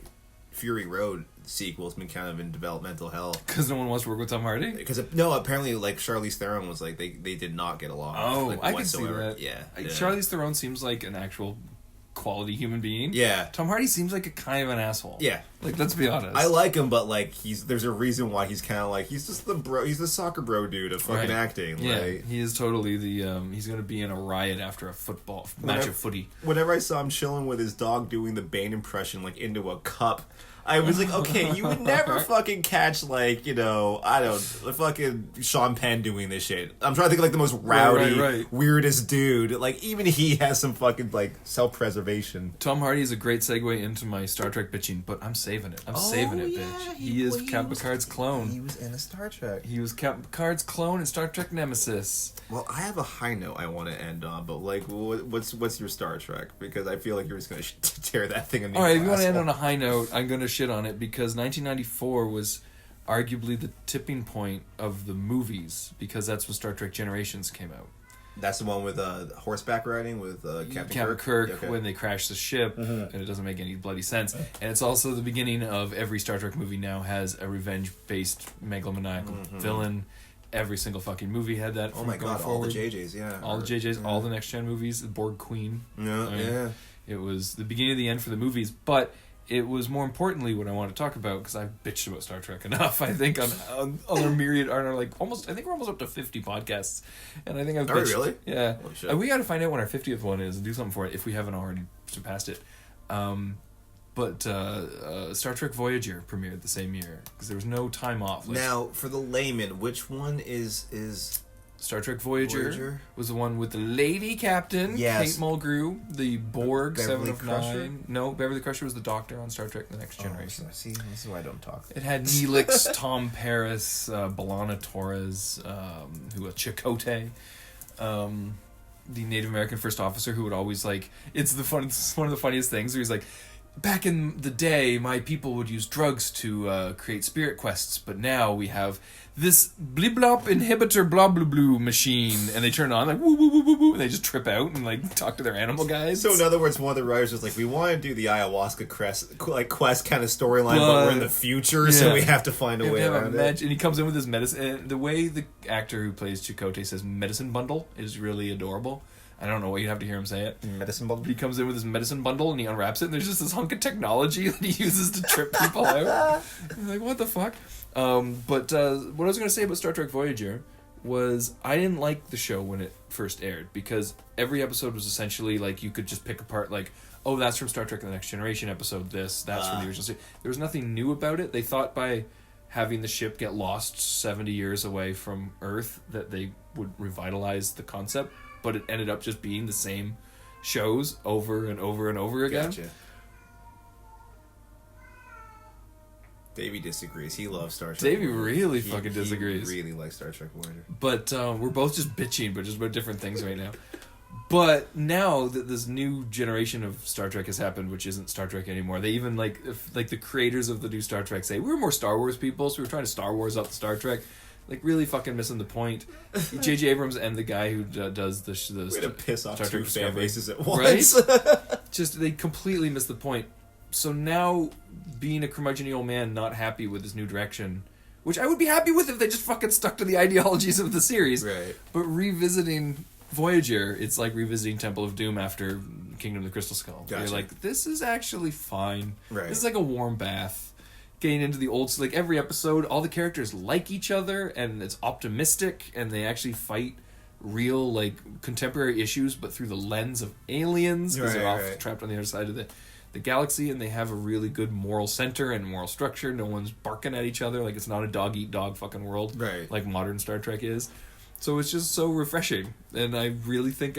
Speaker 2: Fury Road sequel's been kind of in developmental hell.
Speaker 3: Because no one wants to work with Tom Hardy?
Speaker 2: Because, no, apparently, like, Charlize Theron was like, they did not get along.
Speaker 3: Oh,
Speaker 2: like,
Speaker 3: I
Speaker 2: whatsoever.
Speaker 3: can see that.
Speaker 2: Yeah.
Speaker 3: Charlize Theron seems like an actual quality human being.
Speaker 2: Yeah.
Speaker 3: Tom Hardy seems like a kind of an asshole.
Speaker 2: Yeah.
Speaker 3: Like, let's be honest.
Speaker 2: I like him, but, like, there's a reason why he's kind of like, he's just the bro, he's the soccer bro dude of fucking acting.
Speaker 3: Yeah,
Speaker 2: right?
Speaker 3: he is totally the, he's going to be in a riot after a match of footy.
Speaker 2: Whenever I saw him chilling with his dog doing the Bane impression, like, into a cup, I was like, okay, you would never fucking catch, like, you know, I don't, fucking Sean Penn doing this shit. I'm trying to think of, like, the most rowdy,
Speaker 3: Right.
Speaker 2: weirdest dude. Like, even he has some fucking, like, self-preservation.
Speaker 3: Tom Hardy is a great segue into my Star Trek bitching, but I'm saving it. I'm saving it, bitch. He is Captain Picard's clone.
Speaker 2: He was in a Star Trek.
Speaker 3: He was Captain Picard's clone in Star Trek Nemesis.
Speaker 2: Well, I have a high note I want to end on, but, like, what's your Star Trek? Because I feel like you're just going to tear that thing a new
Speaker 3: All right, if you want to
Speaker 2: asshole.
Speaker 3: end on a high note, I'm going to shit on it because 1994 was arguably the tipping point of the movies because that's when Star Trek Generations came out.
Speaker 2: That's the one with horseback riding with Captain
Speaker 3: Kirk
Speaker 2: Yeah, okay.
Speaker 3: when they crash the ship, and it doesn't make any bloody sense. And it's also the beginning of every Star Trek movie now has a revenge-based megalomaniacal villain. Every single fucking movie had that.
Speaker 2: Oh my god, all the JJs, yeah.
Speaker 3: All the JJs, all the next gen movies, the Borg Queen.
Speaker 2: Yeah.
Speaker 3: It was the beginning of the end for the movies, but it was more importantly what I want to talk about because I've bitched about Star Trek enough. I think on our myriad, on our like almost, I think we're almost up to 50 podcasts, and I think I've.
Speaker 2: Are we
Speaker 3: bitched.
Speaker 2: really?
Speaker 3: Yeah.
Speaker 2: Holy shit.
Speaker 3: We got to find out when our 50th one is and do something for it if we haven't already surpassed it. But Star Trek Voyager premiered the same year because there was no time off. Like,
Speaker 2: Now, for the layman, which one is
Speaker 3: Star Trek Voyager was the one with the lady captain,
Speaker 2: Yes.
Speaker 3: Kate Mulgrew, the Borg,
Speaker 2: Beverly
Speaker 3: 7 of
Speaker 2: Crusher?
Speaker 3: 9. No, Beverly Crusher was the Doctor on Star Trek The Next Generation.
Speaker 2: See, this is why I don't talk.
Speaker 3: It had Neelix, Tom Paris, B'Elanna Torres, who was Chakotay, the Native American first officer who would always like. It's one of the funniest things where he's like, back in the day, my people would use drugs to create spirit quests, but now we have this bliblop inhibitor blah blah blue machine, and they turn it on like woo woo woo woo woo, and they just trip out and like talk to their animal guys.
Speaker 2: So in other words, one of the writers was like, we want to do the ayahuasca quest kind of storyline, but we're in the future, so
Speaker 3: yeah.
Speaker 2: we have to find a way around it.
Speaker 3: And he comes in with his medicine. And the way the actor who plays Chakotay says "medicine bundle" is really adorable. I don't know why you'd have to hear him say it.
Speaker 2: Medicine bundle.
Speaker 3: He comes in with his medicine bundle and he unwraps it, and there's just this hunk of technology that he uses to trip people out. I'm like, what the fuck? But what I was going to say about Star Trek Voyager was I didn't like the show when it first aired because every episode was essentially like you could just pick apart like, oh, that's from Star Trek The Next Generation episode, that's from the original series. There was nothing new about it. They thought by having the ship get lost 70 years away from Earth that they would revitalize the concept, but it ended up just being the same shows over and over and over again.
Speaker 2: Gotcha. Davey disagrees. He loves Star Trek.
Speaker 3: Davey really fucking disagrees.
Speaker 2: He really likes Star Trek Voyager.
Speaker 3: But we're both just bitching, but just about different things right now. But now that this new generation of Star Trek has happened, which isn't Star Trek anymore, they even like the creators of the new Star Trek say we were more Star Wars people, so we were trying to Star Wars up the Star Trek. Like really fucking missing the point. J.J. Abrams and the guy who does the
Speaker 2: Way to piss off
Speaker 3: Star
Speaker 2: two
Speaker 3: Trek
Speaker 2: fan
Speaker 3: Discovery.
Speaker 2: bases at once.
Speaker 3: Right? Just they completely missed the point. So now, being a curmudgeon old man, not happy with his new direction, which I would be happy with if they just fucking stuck to the ideologies of the series.
Speaker 2: Right.
Speaker 3: But revisiting Voyager, it's like revisiting Temple of Doom after Kingdom of the Crystal Skull.
Speaker 2: Gotcha.
Speaker 3: You're like, this is actually fine.
Speaker 2: Right.
Speaker 3: This is like a warm bath. Getting into the old, like every episode, all the characters like each other, and it's optimistic, and they actually fight real, like, contemporary issues, but through the lens of aliens, because they're all trapped on the other side of the galaxy, and they have a really good moral center and moral structure. No one's barking at each other, like it's not a dog-eat-dog fucking world,
Speaker 2: right,
Speaker 3: like modern Star Trek is. So it's just so refreshing, and I really think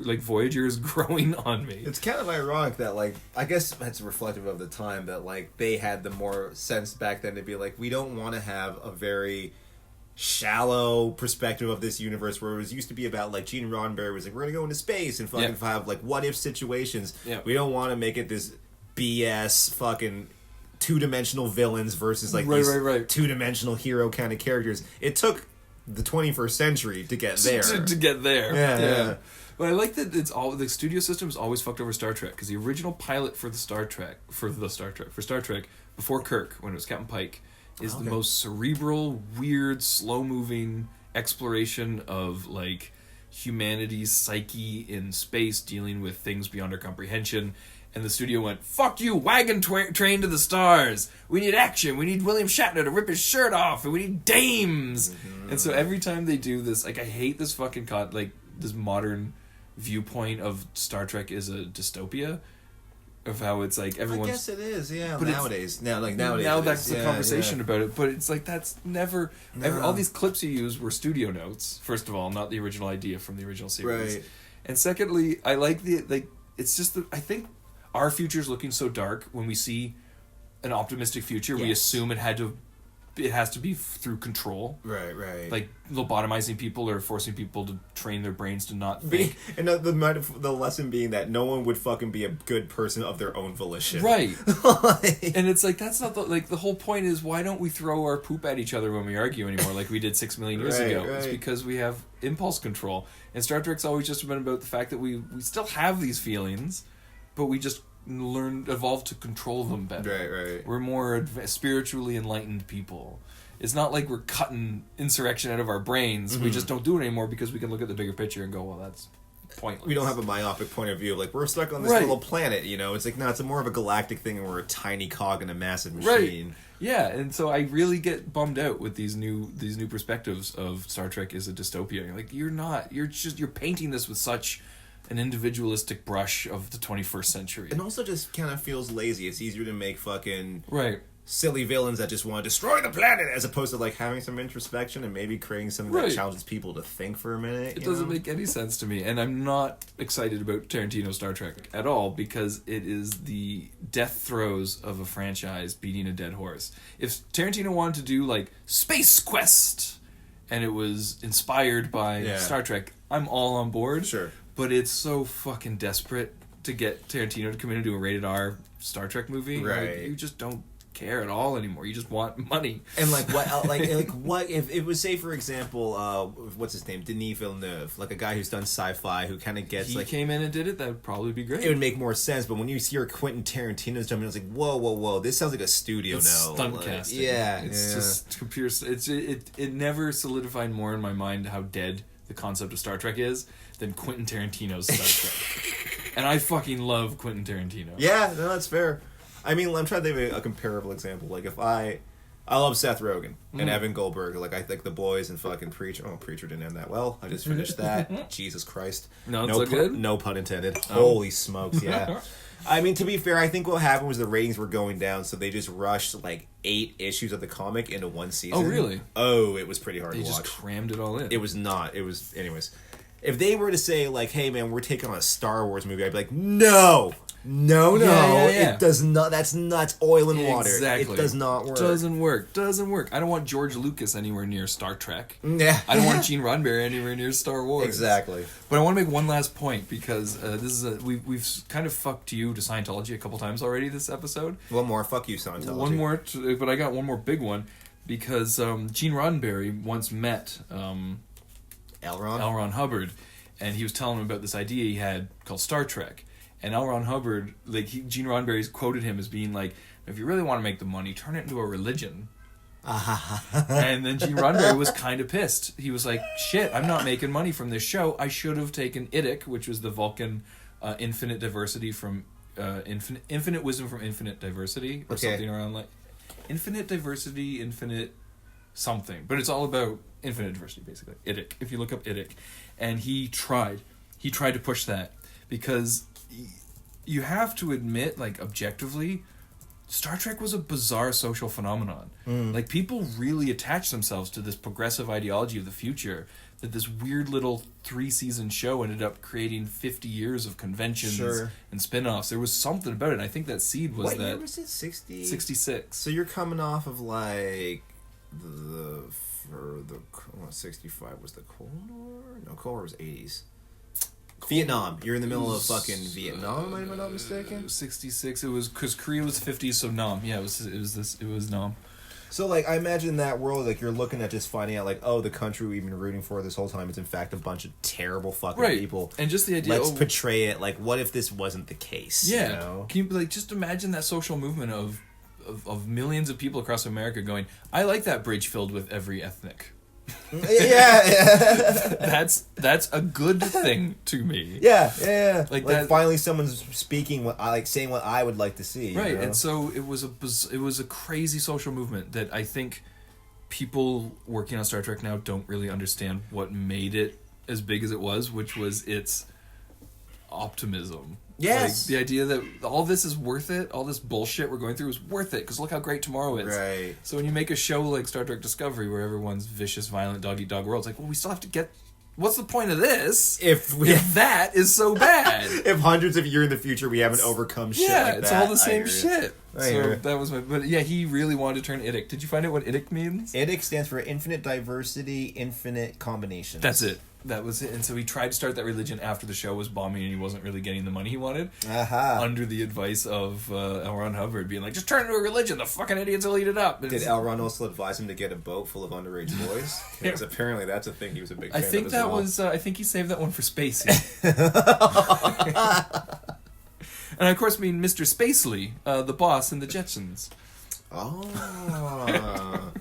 Speaker 3: like Voyager is growing on me.
Speaker 2: It's kind of ironic that, like, I guess that's reflective of the time that, like, they had the more sense back then to be like, we don't want to have a very shallow perspective of this universe where it was used to be about, like, Gene Roddenberry was like, we're gonna go into space and fucking have, like, what if situations. We don't want to make it this BS fucking two-dimensional villains versus, like, these two-dimensional hero kind of characters. It took the 21st century to get there.
Speaker 3: To get there.
Speaker 2: Yeah.
Speaker 3: But I like that it's all the studio system is always fucked over Star Trek, because the original pilot for Star Trek before Kirk, when it was Captain Pike, is the most cerebral, weird, slow-moving exploration of, like, humanity's psyche in space, dealing with things beyond our comprehension. And the studio went, fuck you, wagon train to the stars. We need action. We need William Shatner to rip his shirt off. And we need dames. Mm-hmm. And so every time they do this, like, I hate this fucking, this modern viewpoint of Star Trek is a dystopia. Of how it's like everyone's...
Speaker 2: I guess it is, yeah.
Speaker 3: But
Speaker 2: nowadays. Now
Speaker 3: that's the conversation about it. But it's like, that's never... all these clips you use were studio notes, first of all, not the original idea from the original series. Right. And secondly, I like it's just I think our future's looking so dark. When we see an optimistic future, we assume it has to be through control.
Speaker 2: Right.
Speaker 3: Like lobotomizing people or forcing people to train their brains to not think.
Speaker 2: And the lesson being that no one would fucking be a good person of their own volition.
Speaker 3: Right. And it's like, that's not the whole point is, why don't we throw our poop at each other when we argue anymore like we did 6 million years ago? It's because we have impulse control. And Star Trek's always just been about the fact that we still have these feelings, but we just evolved to control them better.
Speaker 2: Right.
Speaker 3: We're more spiritually enlightened people. It's not like we're cutting insurrection out of our brains. Mm-hmm. We just don't do it anymore because we can look at the bigger picture and go, well, that's pointless. We
Speaker 2: don't have a myopic point of view of, like, we're stuck on this little planet, you know? It's like, no, it's more of a galactic thing, and we're a tiny cog in a massive machine.
Speaker 3: Right. Yeah, and so I really get bummed out with these new perspectives of Star Trek as a dystopia. You're like, you're painting this with such an individualistic brush of the 21st century.
Speaker 2: And also just kind of feels lazy. It's easier to make fucking silly villains that just want to destroy the planet, as opposed to, like, having some introspection and maybe creating something that challenges people to think for a minute.
Speaker 3: It doesn't make any sense to me. And I'm not excited about Tarantino's Star Trek at all, because it is the death throes of a franchise beating a dead horse. If Tarantino wanted to do, like, Space Quest, and it was inspired by Star Trek, I'm all on board.
Speaker 2: Sure.
Speaker 3: But it's so fucking desperate to get Tarantino to come in and do a rated R Star Trek movie.
Speaker 2: Right.
Speaker 3: Like, you just don't care at all anymore. You just want money.
Speaker 2: And like what, like what if it was, say for example, what's his name, Denis Villeneuve, like a guy who's done sci-fi who kind of gets
Speaker 3: he came in and did it, that would probably be great.
Speaker 2: It would make more sense. But when you hear Quentin Tarantino's jumping, it's like whoa, this sounds like a studio
Speaker 3: stunt casting.
Speaker 2: Yeah,
Speaker 3: it's just computer. It never solidified more in my mind how dead the concept of Star Trek is than Quentin Tarantino's Star Trek. And I fucking love Quentin Tarantino.
Speaker 2: Yeah, no, that's fair. I mean, I'm trying to think of a comparable example. Like, if I love Seth Rogen and Evan Goldberg. Like, I think The Boys and fucking Preacher. Oh, Preacher didn't end that well. I just finished that. Jesus Christ.
Speaker 3: No, it's so good?
Speaker 2: No pun intended. Holy smokes, yeah. I mean, to be fair, I think what happened was the ratings were going down, so they just rushed, like, 8 issues of the comic into one season.
Speaker 3: Oh, really?
Speaker 2: Oh, it was pretty hard to watch.
Speaker 3: They just crammed it all in.
Speaker 2: It was not. It was... Anyways. If they were to say, like, hey, man, we're taking on a Star Wars movie, I'd be like, no! Yeah. It does not. That's oil and water.
Speaker 3: Exactly.
Speaker 2: It does not work.
Speaker 3: Doesn't work. I don't want George Lucas anywhere near Star Trek.
Speaker 2: Yeah.
Speaker 3: I don't want Gene Roddenberry anywhere near Star Wars.
Speaker 2: Exactly.
Speaker 3: But I want to make one last point, because we've kind of fucked you to Scientology a couple times already this episode.
Speaker 2: One more. Fuck you, Scientology.
Speaker 3: One more, but I got one more big one, because Gene Roddenberry once met
Speaker 2: L. Ron
Speaker 3: Hubbard, and he was telling him about this idea he had called Star Trek. And L. Ron Hubbard, like, Gene Roddenberry's quoted him as being like, if you really want to make the money, turn it into a religion. And then Gene Roddenberry was kind of pissed. He was like, shit, I'm not making money from this show. I should have taken IDIC, which was the Vulcan infinite diversity from infinite wisdom from infinite diversity, or something around like infinite diversity, infinite something. But it's all about infinite diversity, basically. IDIC. If you look up IDIC. And he tried to push that, because you have to admit, like, objectively, Star Trek was a bizarre social phenomenon. Like, people really attached themselves to this progressive ideology of the future, that this weird little 3-season show ended up creating 50 years of conventions and spin-offs. There was something about it, and I think that seed was
Speaker 2: what
Speaker 3: that...
Speaker 2: year was it?
Speaker 3: 66.
Speaker 2: So you're coming off of, like, the 65 was the Cold War? No, Cold War was 80s. Vietnam. You're in the middle of fucking Vietnam, am I not mistaken?
Speaker 3: 66. It was because Korea was 50s, so Nam. Yeah, it was Nam.
Speaker 2: So, like, I imagine that world, like, you're looking at just finding out, like, oh, the country we've been rooting for this whole time is in fact a bunch of terrible fucking people.
Speaker 3: And just the idea,
Speaker 2: let's portray it. Like, what if this wasn't the case?
Speaker 3: Yeah.
Speaker 2: You know?
Speaker 3: Can you, like, just imagine that social movement of millions of people across America going, I like that bridge filled with every ethnic.
Speaker 2: Yeah.
Speaker 3: That's a good thing to me.
Speaker 2: Yeah.
Speaker 3: Like
Speaker 2: that, finally someone's speaking what I like, saying what I would like to see.
Speaker 3: Right,
Speaker 2: you know?
Speaker 3: and so it was a crazy social movement that I think people working on Star Trek now don't really understand what made it as big as it was, which was its optimism.
Speaker 2: Yes.
Speaker 3: Like, the idea that all this is worth it, all this bullshit we're going through is worth it, because look how great tomorrow is.
Speaker 2: Right.
Speaker 3: So when you make a show like Star Trek Discovery, where everyone's vicious, violent, dog-eat-dog world, it's like, well, we still have to get... What's the point of this if that is so bad?
Speaker 2: If hundreds of years in the future we haven't overcome shit like that.
Speaker 3: Yeah, it's all the same shit.
Speaker 2: So
Speaker 3: that was my... But yeah, he really wanted to turn IDIC. Did you find out what IDIC means?
Speaker 2: IDIC stands for Infinite Diversity, Infinite Combinations.
Speaker 3: That's it. That was it. And so he tried to start that religion after the show was bombing and he wasn't really getting the money he wanted. Under the advice of L. Ron Hubbard being like, just turn it into a religion, the fucking idiots will eat it up.
Speaker 2: Did L. Ron also advise him to get a boat full of underage boys? Because apparently that's a thing he was a big fan of.
Speaker 3: I think that was, I think he saved that one for Spacey. And I, of course, mean Mr. Spacely, the boss in the Jetsons.
Speaker 2: Oh,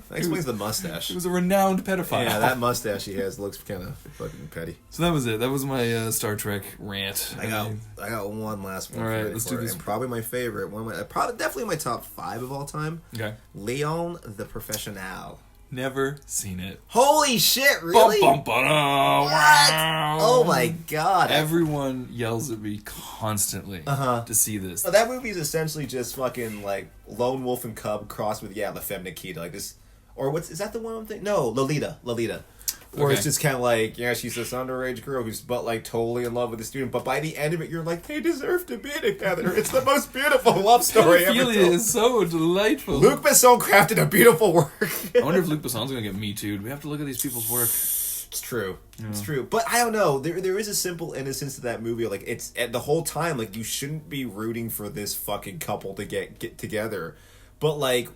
Speaker 2: that explains the mustache.
Speaker 3: He was a renowned pedophile.
Speaker 2: Yeah, that mustache he has looks kind of fucking petty.
Speaker 3: So that was it. That was my Star Trek rant.
Speaker 2: I got one last one.
Speaker 3: All right, let's do this.
Speaker 2: And probably my favorite. Definitely my top 5 of all time.
Speaker 3: Okay.
Speaker 2: Leon the Professional.
Speaker 3: Never seen it.
Speaker 2: Holy shit! Really?
Speaker 3: What?
Speaker 2: Oh my god!
Speaker 3: Everyone yells at me constantly to see this.
Speaker 2: So that movie is essentially just fucking like Lone Wolf and Cub crossed with La Femme Nikita, like this, or is that the one I'm thinking? No, Lolita. Where it's just kind of like, she's this underage girl who's like totally in love with the student, but by the end of it, you're like, they deserve to be together. It's the most beautiful love story ever told.
Speaker 3: Is so delightful.
Speaker 2: Luc Besson crafted a beautiful work.
Speaker 3: I wonder if Luc Besson's gonna get Me Too'd. We have to look at these people's work.
Speaker 2: It's true. Yeah. It's true. But I don't know. There is a simple innocence to that movie. Like, it's the whole time, like, you shouldn't be rooting for this fucking couple to get together. But like,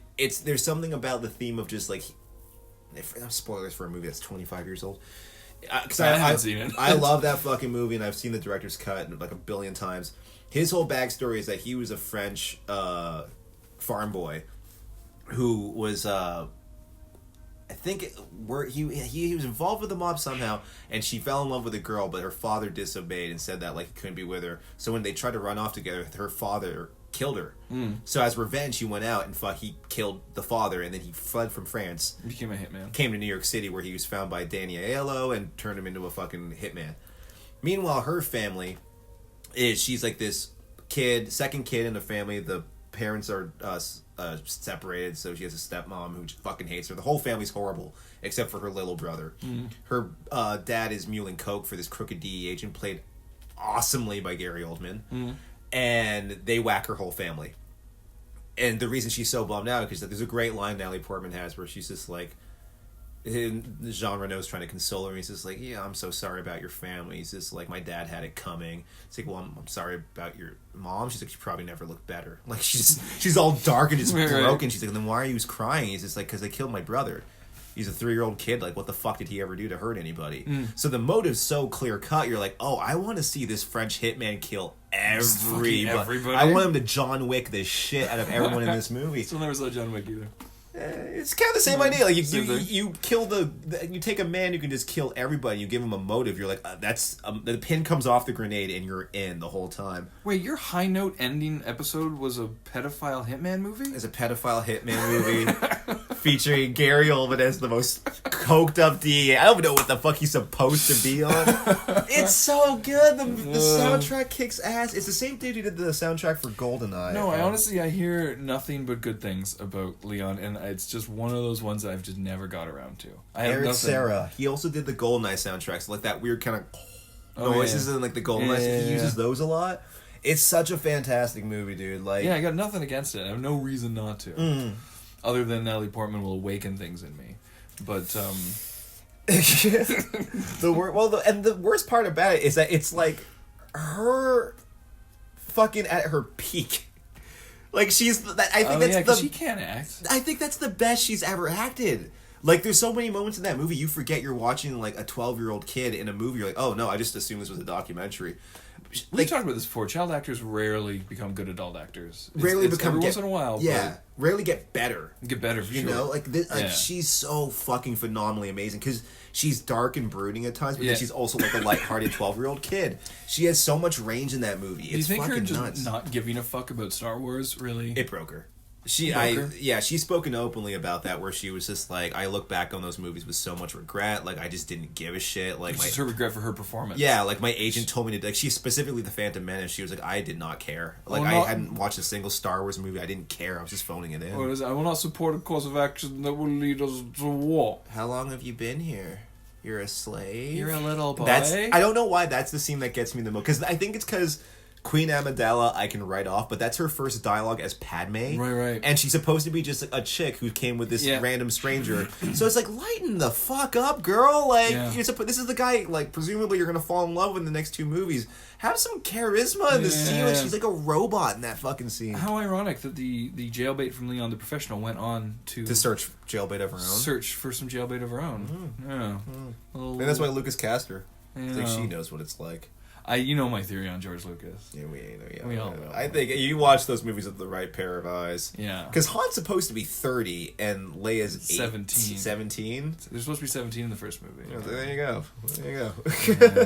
Speaker 2: there's something about the theme of just like. Spoilers for a movie that's 25 years old. Because I haven't seen it. I love that fucking movie, and I've seen the director's cut like a billion times. His whole backstory is that he was a French farm boy who was, I think, he was involved with the mob somehow, and she fell in love with a girl, but her father disobeyed and said that like he couldn't be with her. So when they tried to run off together, her father killed her. So as revenge, he went out and he killed the father, and then he fled from France.
Speaker 3: Became a hitman.
Speaker 2: Came to New York City, where he was found by Danny Aiello and turned him into a fucking hitman. Meanwhile, her family she's like this second kid in the family. The parents are separated, so she has a stepmom who fucking hates her. The whole family's horrible, except for her little brother. Her dad is muling coke for this crooked DEA agent, played awesomely by Gary Oldman. And they whack her whole family. And the reason she's so bummed out is because there's a great line Natalie Portman has where she's just like, Jean Reno's trying to console her, and he's just like, yeah, I'm so sorry about your family. He's just like, my dad had it coming. It's like, well, I'm sorry about your mom. She's like, she probably never looked better. Like, she's all dark and just broken. She's like, then why are you crying? He's just like, because they killed my brother. He's a 3-year-old kid. Like, what the fuck did he ever do to hurt anybody? So the motive's so clear cut. You're like, oh, I want to see this French hitman kill everybody. I want him to John Wick the shit out of everyone in this movie.
Speaker 3: Still never saw John Wick either.
Speaker 2: It's kind of the same idea. Like
Speaker 3: Same thing.
Speaker 2: you kill you take a man who can just kill everybody. You give him a motive. You're like, that's the pin comes off the grenade and you're in the whole time.
Speaker 3: Wait, your high note ending episode was a pedophile hitman movie?
Speaker 2: It's a pedophile hitman movie featuring Gary Oldman as the most coked up DEA. I don't even know what the fuck he's supposed to be on. It's so good. The soundtrack kicks ass. It's the same dude who did the soundtrack for GoldenEye.
Speaker 3: No, I hear nothing but good things about Leon, and it's just one of those ones that I've just never got around to.
Speaker 2: Eric Serra. He also did the GoldenEye soundtracks, so like that weird kind of noises and like the GoldenEye. He uses those a lot. It's such a fantastic movie, dude. Like,
Speaker 3: I got nothing against it. I have no reason not to, other than Natalie Portman will awaken things in me. But
Speaker 2: the worst part about it is that it's like her fucking at her peak. Like she's, I think
Speaker 3: she can't act.
Speaker 2: I think that's the best she's ever acted. Like there's so many moments in that movie you forget you're watching like a 12-year-old kid in a movie. You're like, oh no, I just assumed this was a documentary.
Speaker 3: We talked about this before. Child actors rarely become good adult actors.
Speaker 2: Rarely become
Speaker 3: every once in a while.
Speaker 2: Yeah, rarely get better.
Speaker 3: Get better for
Speaker 2: you
Speaker 3: sure.
Speaker 2: know, like this, she's so fucking phenomenally amazing because she's dark and brooding at times, but then she's also like a lighthearted 12-year-old kid. She has so much range in that movie. It's fucking nuts. Do you think her just
Speaker 3: not giving a fuck about Star Wars really?
Speaker 2: It broke her. She's spoken openly about that, where she was just like, I look back on those movies with so much regret. Like, I just didn't give a shit. Like,
Speaker 3: it's her regret for her performance.
Speaker 2: Yeah, like my agent told me to. Like, she specifically the Phantom Menace. She was like, I did not care. Like, I hadn't watched a single Star Wars movie. I didn't care. I was just phoning it in.
Speaker 3: What is it? I will not support a course of action that will lead us to war.
Speaker 2: How long have you been here? You're a slave.
Speaker 3: You're a little boy.
Speaker 2: I don't know why that's the scene that gets me the most. Because I think it's because Queen Amidala I can write off, but that's her first dialogue as Padme.
Speaker 3: Right.
Speaker 2: And she's supposed to be just a chick who came with this random stranger. So it's like, lighten the fuck up, girl. Like, this is the guy, like, presumably you're going to fall in love with in the next two movies. Have some charisma in the scene. Like, she's like a robot in that fucking scene.
Speaker 3: How ironic that the jailbait from Leon the Professional went on to
Speaker 2: search jailbait of her own.
Speaker 3: Search for some jailbait of her own.
Speaker 2: And that's why Lucas cast her. It's like she knows what it's like.
Speaker 3: You know my theory on George Lucas.
Speaker 2: Yeah,
Speaker 3: we all know.
Speaker 2: I think you watch those movies with the right pair of eyes.
Speaker 3: Yeah.
Speaker 2: Because Han's supposed to be 30 and Leia's
Speaker 3: 17.
Speaker 2: 17?
Speaker 3: There's supposed to be 17 in the first movie.
Speaker 2: Yeah, there you go.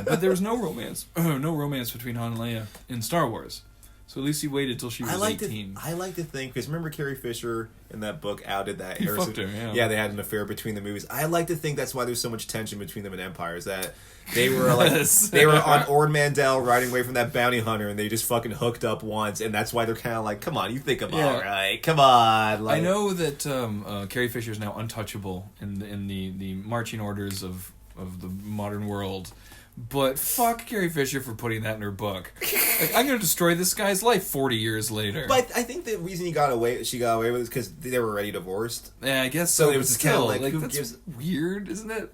Speaker 3: But there was no romance. No romance between Han and Leia in Star Wars. So at least he waited till she was 18.
Speaker 2: I like to think, because remember Carrie Fisher in that book outed that
Speaker 3: he fucked her,
Speaker 2: yeah, they had an affair between the movies. I like to think that's why there's so much tension between them and Empire, is that they were like they were on Ord Mandel riding away from that bounty hunter, and they just fucking hooked up once, and that's why they're kind of like, come on, you think I'm all right, come on. Like,
Speaker 3: I know that Carrie Fisher is now untouchable in the marching orders of the modern world. But fuck Carrie Fisher for putting that in her book. Like, I'm gonna destroy this guy's life 40 years later.
Speaker 2: But I think the reason she got away with it is because they were already divorced.
Speaker 3: Yeah, I guess so.
Speaker 2: It was just kind of like who
Speaker 3: that's
Speaker 2: gives...
Speaker 3: weird, isn't it?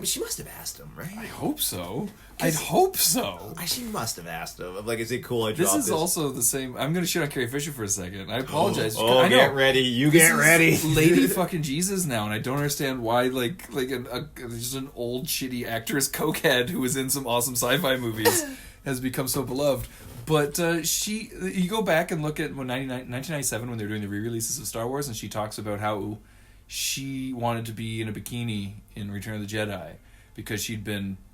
Speaker 2: She must have asked him, right?
Speaker 3: I hope so. I'd hope so.
Speaker 2: She must have asked him. Like, is it cool I dropped this?
Speaker 3: This is also the same... I'm going to shit on Carrie Fisher for a second. I apologize.
Speaker 2: I know. Get ready. You get ready.
Speaker 3: Lady fucking Jesus now, and I don't understand why, like just an old shitty actress cokehead who was in some awesome sci-fi movies has become so beloved. But you go back and look at 1997 when they were doing the re-releases of Star Wars, and she talks about how she wanted to be in a bikini in Return of the Jedi because she'd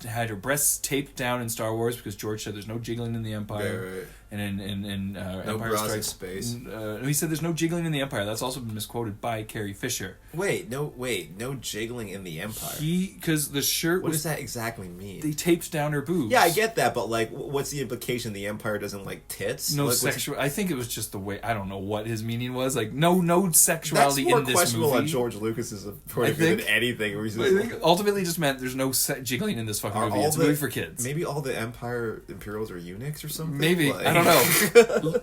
Speaker 3: had her breasts taped down in Star Wars because George said there's no jiggling in the Empire. Right. And in
Speaker 2: no
Speaker 3: Empire Strikes
Speaker 2: space.
Speaker 3: He said there's no jiggling in the Empire. That's also been misquoted by Carrie Fisher.
Speaker 2: No jiggling in the Empire.
Speaker 3: Because the shirt
Speaker 2: What does that exactly mean?
Speaker 3: They taped down her boobs.
Speaker 2: Yeah, I get that, but like, what's the implication? The Empire doesn't like tits?
Speaker 3: No sexual. I think it was just the way. I don't know what his meaning was. Like no sexuality in this movie. That's more questionable
Speaker 2: on George Lucas's point of view than anything.
Speaker 3: I think ultimately just meant there's no jiggling in this fucking movie. It's a movie for kids.
Speaker 2: Maybe all the Imperials are eunuchs or something.
Speaker 3: Maybe I don't know.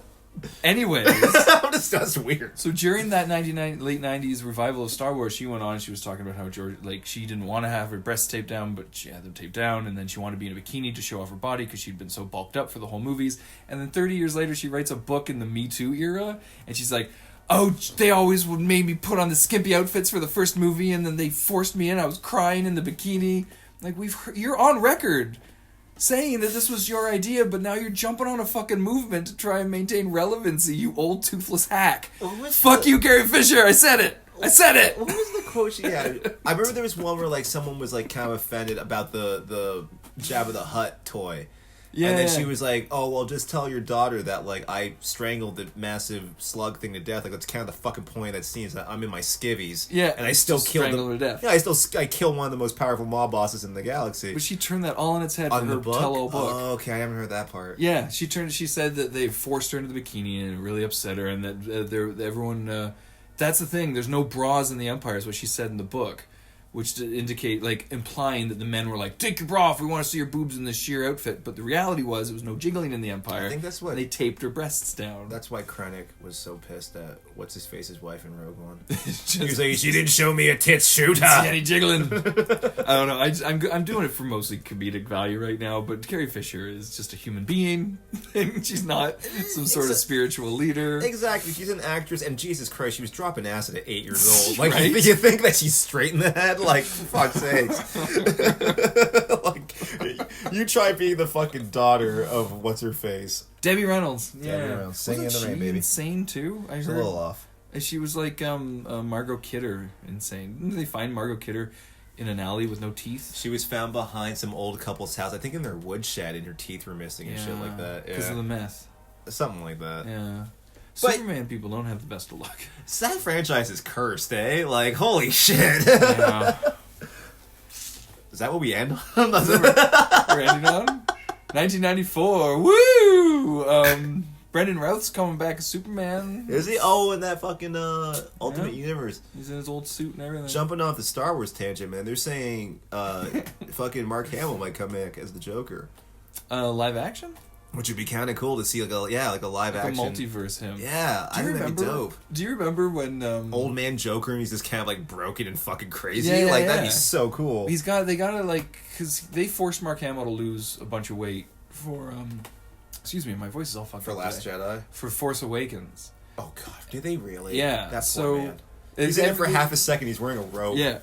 Speaker 3: Anyways,
Speaker 2: that's weird.
Speaker 3: So during that late 90s revival of Star Wars, she went on and she was talking about how George, like, she didn't want to have her breasts taped down, but she had them taped down, and then she wanted to be in a bikini to show off her body because she'd been so bulked up for the whole movies. And then 30 years later, she writes a book in the Me Too era, and she's like, oh, they always would make me put on the skimpy outfits for the first movie, and then they forced me in. I was crying in the bikini. Like, you're on record saying that this was your idea, but now you're jumping on a fucking movement to try and maintain relevancy, you old toothless hack. Fuck you, Carrie Fisher. I said it. I said it.
Speaker 2: What was the quote she had? I remember there was one where like someone was like kind of offended about the Jabba the Hutt toy.
Speaker 3: Yeah.
Speaker 2: And then she was like, "Oh well, just tell your daughter that like I strangled the massive slug thing to death. Like that's kind of the fucking point of that scene. Is that I'm in my skivvies.
Speaker 3: Yeah,
Speaker 2: and I still killed
Speaker 3: strangled her to death.
Speaker 2: Yeah, I killed one of the most powerful mob bosses in the galaxy.
Speaker 3: But she turned that all on its head
Speaker 2: On
Speaker 3: for
Speaker 2: the
Speaker 3: her
Speaker 2: book?
Speaker 3: tell-all book.
Speaker 2: Oh, okay, I haven't heard that part.
Speaker 3: Yeah, she said that they forced her into the bikini and it really upset her, and that everyone. That's the thing. There's no bras in the Empire, is what she said in the book, which to indicate, like, implying that the men were like, take your bra off, we want to see your boobs in this sheer outfit. But the reality was, it was no jiggling in the Empire.
Speaker 2: I think that's what...
Speaker 3: And they taped her breasts down.
Speaker 2: That's why Krennic was so pissed at what's-his-face's wife in Rogue One.
Speaker 3: Just,
Speaker 2: He was like, she didn't show me a tits shoot,
Speaker 3: see
Speaker 2: huh?
Speaker 3: any jiggling. I don't know. I'm doing it for mostly comedic value right now, but Carrie Fisher is just a human being. And she's not some sort of spiritual leader.
Speaker 2: Exactly, she's an actress, and Jesus Christ, she was dropping acid at 8 years old. Like,
Speaker 3: Right?
Speaker 2: you think that she's straight in the head? Like, for fuck's sakes. Like, you try being the fucking daughter of what's-her-face.
Speaker 3: Debbie Reynolds.
Speaker 2: Debbie
Speaker 3: Yeah.
Speaker 2: Reynolds. Singing
Speaker 3: Wasn't
Speaker 2: in the Rain,
Speaker 3: she
Speaker 2: baby.
Speaker 3: insane, too? I
Speaker 2: It's a
Speaker 3: heard.
Speaker 2: little off.
Speaker 3: She was like Margot Kidder insane. Didn't they find Margot Kidder in an alley with no teeth?
Speaker 2: She was found behind some old couple's house, I think in their woodshed, and her teeth were missing and shit like that.
Speaker 3: Because of the meth.
Speaker 2: Something like that.
Speaker 3: Yeah.
Speaker 2: But-
Speaker 3: Superman people don't have the best of luck.
Speaker 2: So that franchise is cursed, eh? Like, holy shit.
Speaker 3: Yeah.
Speaker 2: Is that what we end on?
Speaker 3: We're ending on 1994. Woo! Brendan Routh's coming back as Superman.
Speaker 2: Is he? Oh, in that fucking Ultimate
Speaker 3: Yeah.
Speaker 2: Universe.
Speaker 3: He's in his old suit and everything.
Speaker 2: Jumping off the Star Wars tangent, man. They're saying fucking Mark Hamill might come back as the Joker.
Speaker 3: Live action?
Speaker 2: Which would be kind of cool to see, like a live
Speaker 3: Like a
Speaker 2: action.
Speaker 3: multiverse him.
Speaker 2: Yeah, I think that'd be dope.
Speaker 3: Do you remember when
Speaker 2: Old man Joker and he's just kind of like broken and fucking crazy.
Speaker 3: Yeah,
Speaker 2: like that'd
Speaker 3: yeah.
Speaker 2: be so cool.
Speaker 3: they gotta like, because they forced Mark Hamill to lose a bunch of weight for excuse me, my voice is all fucked
Speaker 2: For
Speaker 3: up
Speaker 2: Last
Speaker 3: today.
Speaker 2: Jedi.
Speaker 3: For Force Awakens.
Speaker 2: Oh god, do they really?
Speaker 3: Yeah,
Speaker 2: that poor
Speaker 3: so
Speaker 2: man. He's in it for half a second. He's wearing a robe.
Speaker 3: Yeah.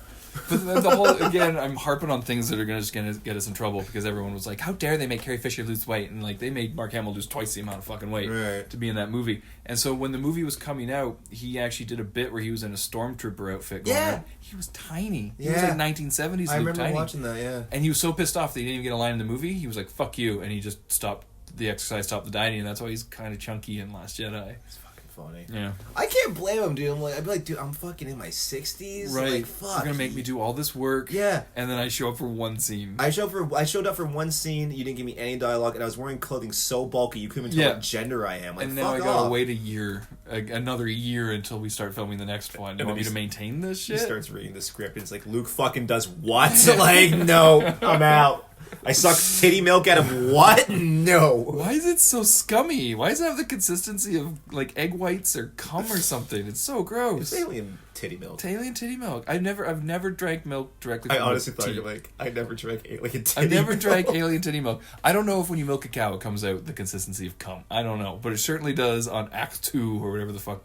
Speaker 3: But the whole, again, I'm harping on things that are gonna get us in trouble, because everyone was like, how dare they make Carrie Fisher lose weight, and like they made Mark Hamill lose twice the amount of fucking weight
Speaker 2: Right.
Speaker 3: to be in that movie. And so when the movie was coming out, he actually did a bit where he was in a stormtrooper outfit going
Speaker 2: Yeah.
Speaker 3: around. He was tiny. He
Speaker 2: Yeah.
Speaker 3: was like 1970s
Speaker 2: I
Speaker 3: Luke,
Speaker 2: remember
Speaker 3: tiny.
Speaker 2: watching that. Yeah.
Speaker 3: And he was so pissed off that he didn't even get a line in the movie. He was like, fuck you, and he just stopped the exercise, stopped the dieting, and that's why he's kind of chunky in Last Jedi.
Speaker 2: It's fucking funny.
Speaker 3: Yeah.
Speaker 2: I can't blame him, dude. I'd be like, dude, I'm fucking in my 60s.
Speaker 3: Right.
Speaker 2: Like, fuck.
Speaker 3: You're gonna make me do all this work.
Speaker 2: Yeah.
Speaker 3: And then I show up for one scene.
Speaker 2: I showed up for one scene. You didn't give me any dialogue, and I was wearing clothing so bulky you couldn't even tell
Speaker 3: Yeah.
Speaker 2: what gender I am. Like,
Speaker 3: And now
Speaker 2: fuck
Speaker 3: I gotta
Speaker 2: off.
Speaker 3: wait a year, another year until we start filming the next one. You
Speaker 2: And
Speaker 3: want me
Speaker 2: then
Speaker 3: to maintain this
Speaker 2: He
Speaker 3: shit?
Speaker 2: starts reading the script, and it's like, Luke fucking does what? Like, no, I'm out. I suck titty milk out of what? No.
Speaker 3: Why is it so scummy? Why does it have the consistency of like egg whites or cum or something? It's so gross.
Speaker 2: It's alien titty milk.
Speaker 3: Alien titty milk. I've never drank milk directly from
Speaker 2: I honestly
Speaker 3: a
Speaker 2: thought
Speaker 3: tea.
Speaker 2: you were like, I never drank alien titty
Speaker 3: I've never
Speaker 2: milk.
Speaker 3: drank alien titty milk. I don't know if when you milk a cow it comes out the consistency of cum. I don't know, but it certainly does on Act 2 or whatever the fuck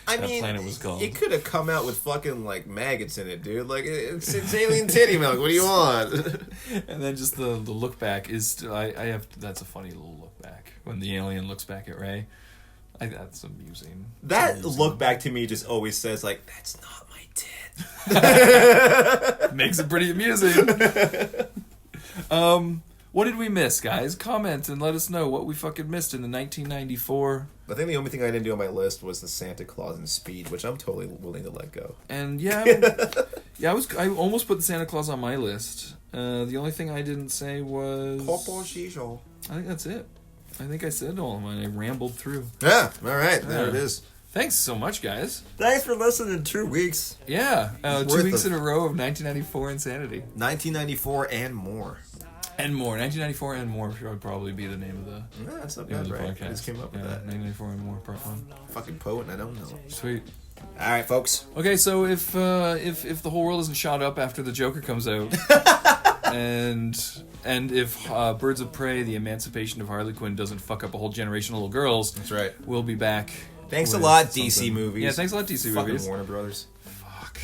Speaker 3: that planet was called.
Speaker 2: It could have come out with fucking like maggots in it, dude. Like it's alien titty milk. What do you want?
Speaker 3: And then just the look back is I have that's a funny little look back when the alien looks back at Rey. That's amusing.
Speaker 2: That look back to me just always says like, that's not my tit.
Speaker 3: Makes it pretty amusing. What did we miss, guys? Comment and let us know what we fucking missed in the 1994.
Speaker 2: I think the only thing I didn't do on my list was the Santa Claus and Speed, which I'm totally willing to let go.
Speaker 3: And yeah, I almost put the Santa Claus on my list. The only thing I didn't say was I think that's it. I think I said all of mine. I rambled through.
Speaker 2: Yeah, all right, there it is.
Speaker 3: Thanks so much, guys.
Speaker 2: Thanks for listening 2 weeks.
Speaker 3: Yeah, 2
Speaker 2: worth
Speaker 3: weeks
Speaker 2: of-
Speaker 3: in a row of 1994 insanity.
Speaker 2: 1994 and more.
Speaker 3: And more. 1994 and more would probably be the name of the,
Speaker 2: Yeah, that's not
Speaker 3: name of
Speaker 2: bad,
Speaker 3: the
Speaker 2: right?
Speaker 3: podcast.
Speaker 2: I just came up with that.
Speaker 3: 1994 and more, part 1.
Speaker 2: Fucking poet, and I don't know.
Speaker 3: Sweet.
Speaker 2: All right, folks.
Speaker 3: Okay, so if the whole world isn't shot up after the Joker comes out, and if Birds of Prey: The Emancipation of Harley Quinn doesn't fuck up a whole generation of little girls,
Speaker 2: That's right.
Speaker 3: we'll be back.
Speaker 2: Thanks a
Speaker 3: with
Speaker 2: lot, DC
Speaker 3: something.
Speaker 2: movies.
Speaker 3: Yeah, thanks a lot, DC
Speaker 2: Fucking
Speaker 3: movies.
Speaker 2: Warner Brothers.
Speaker 3: Fuck.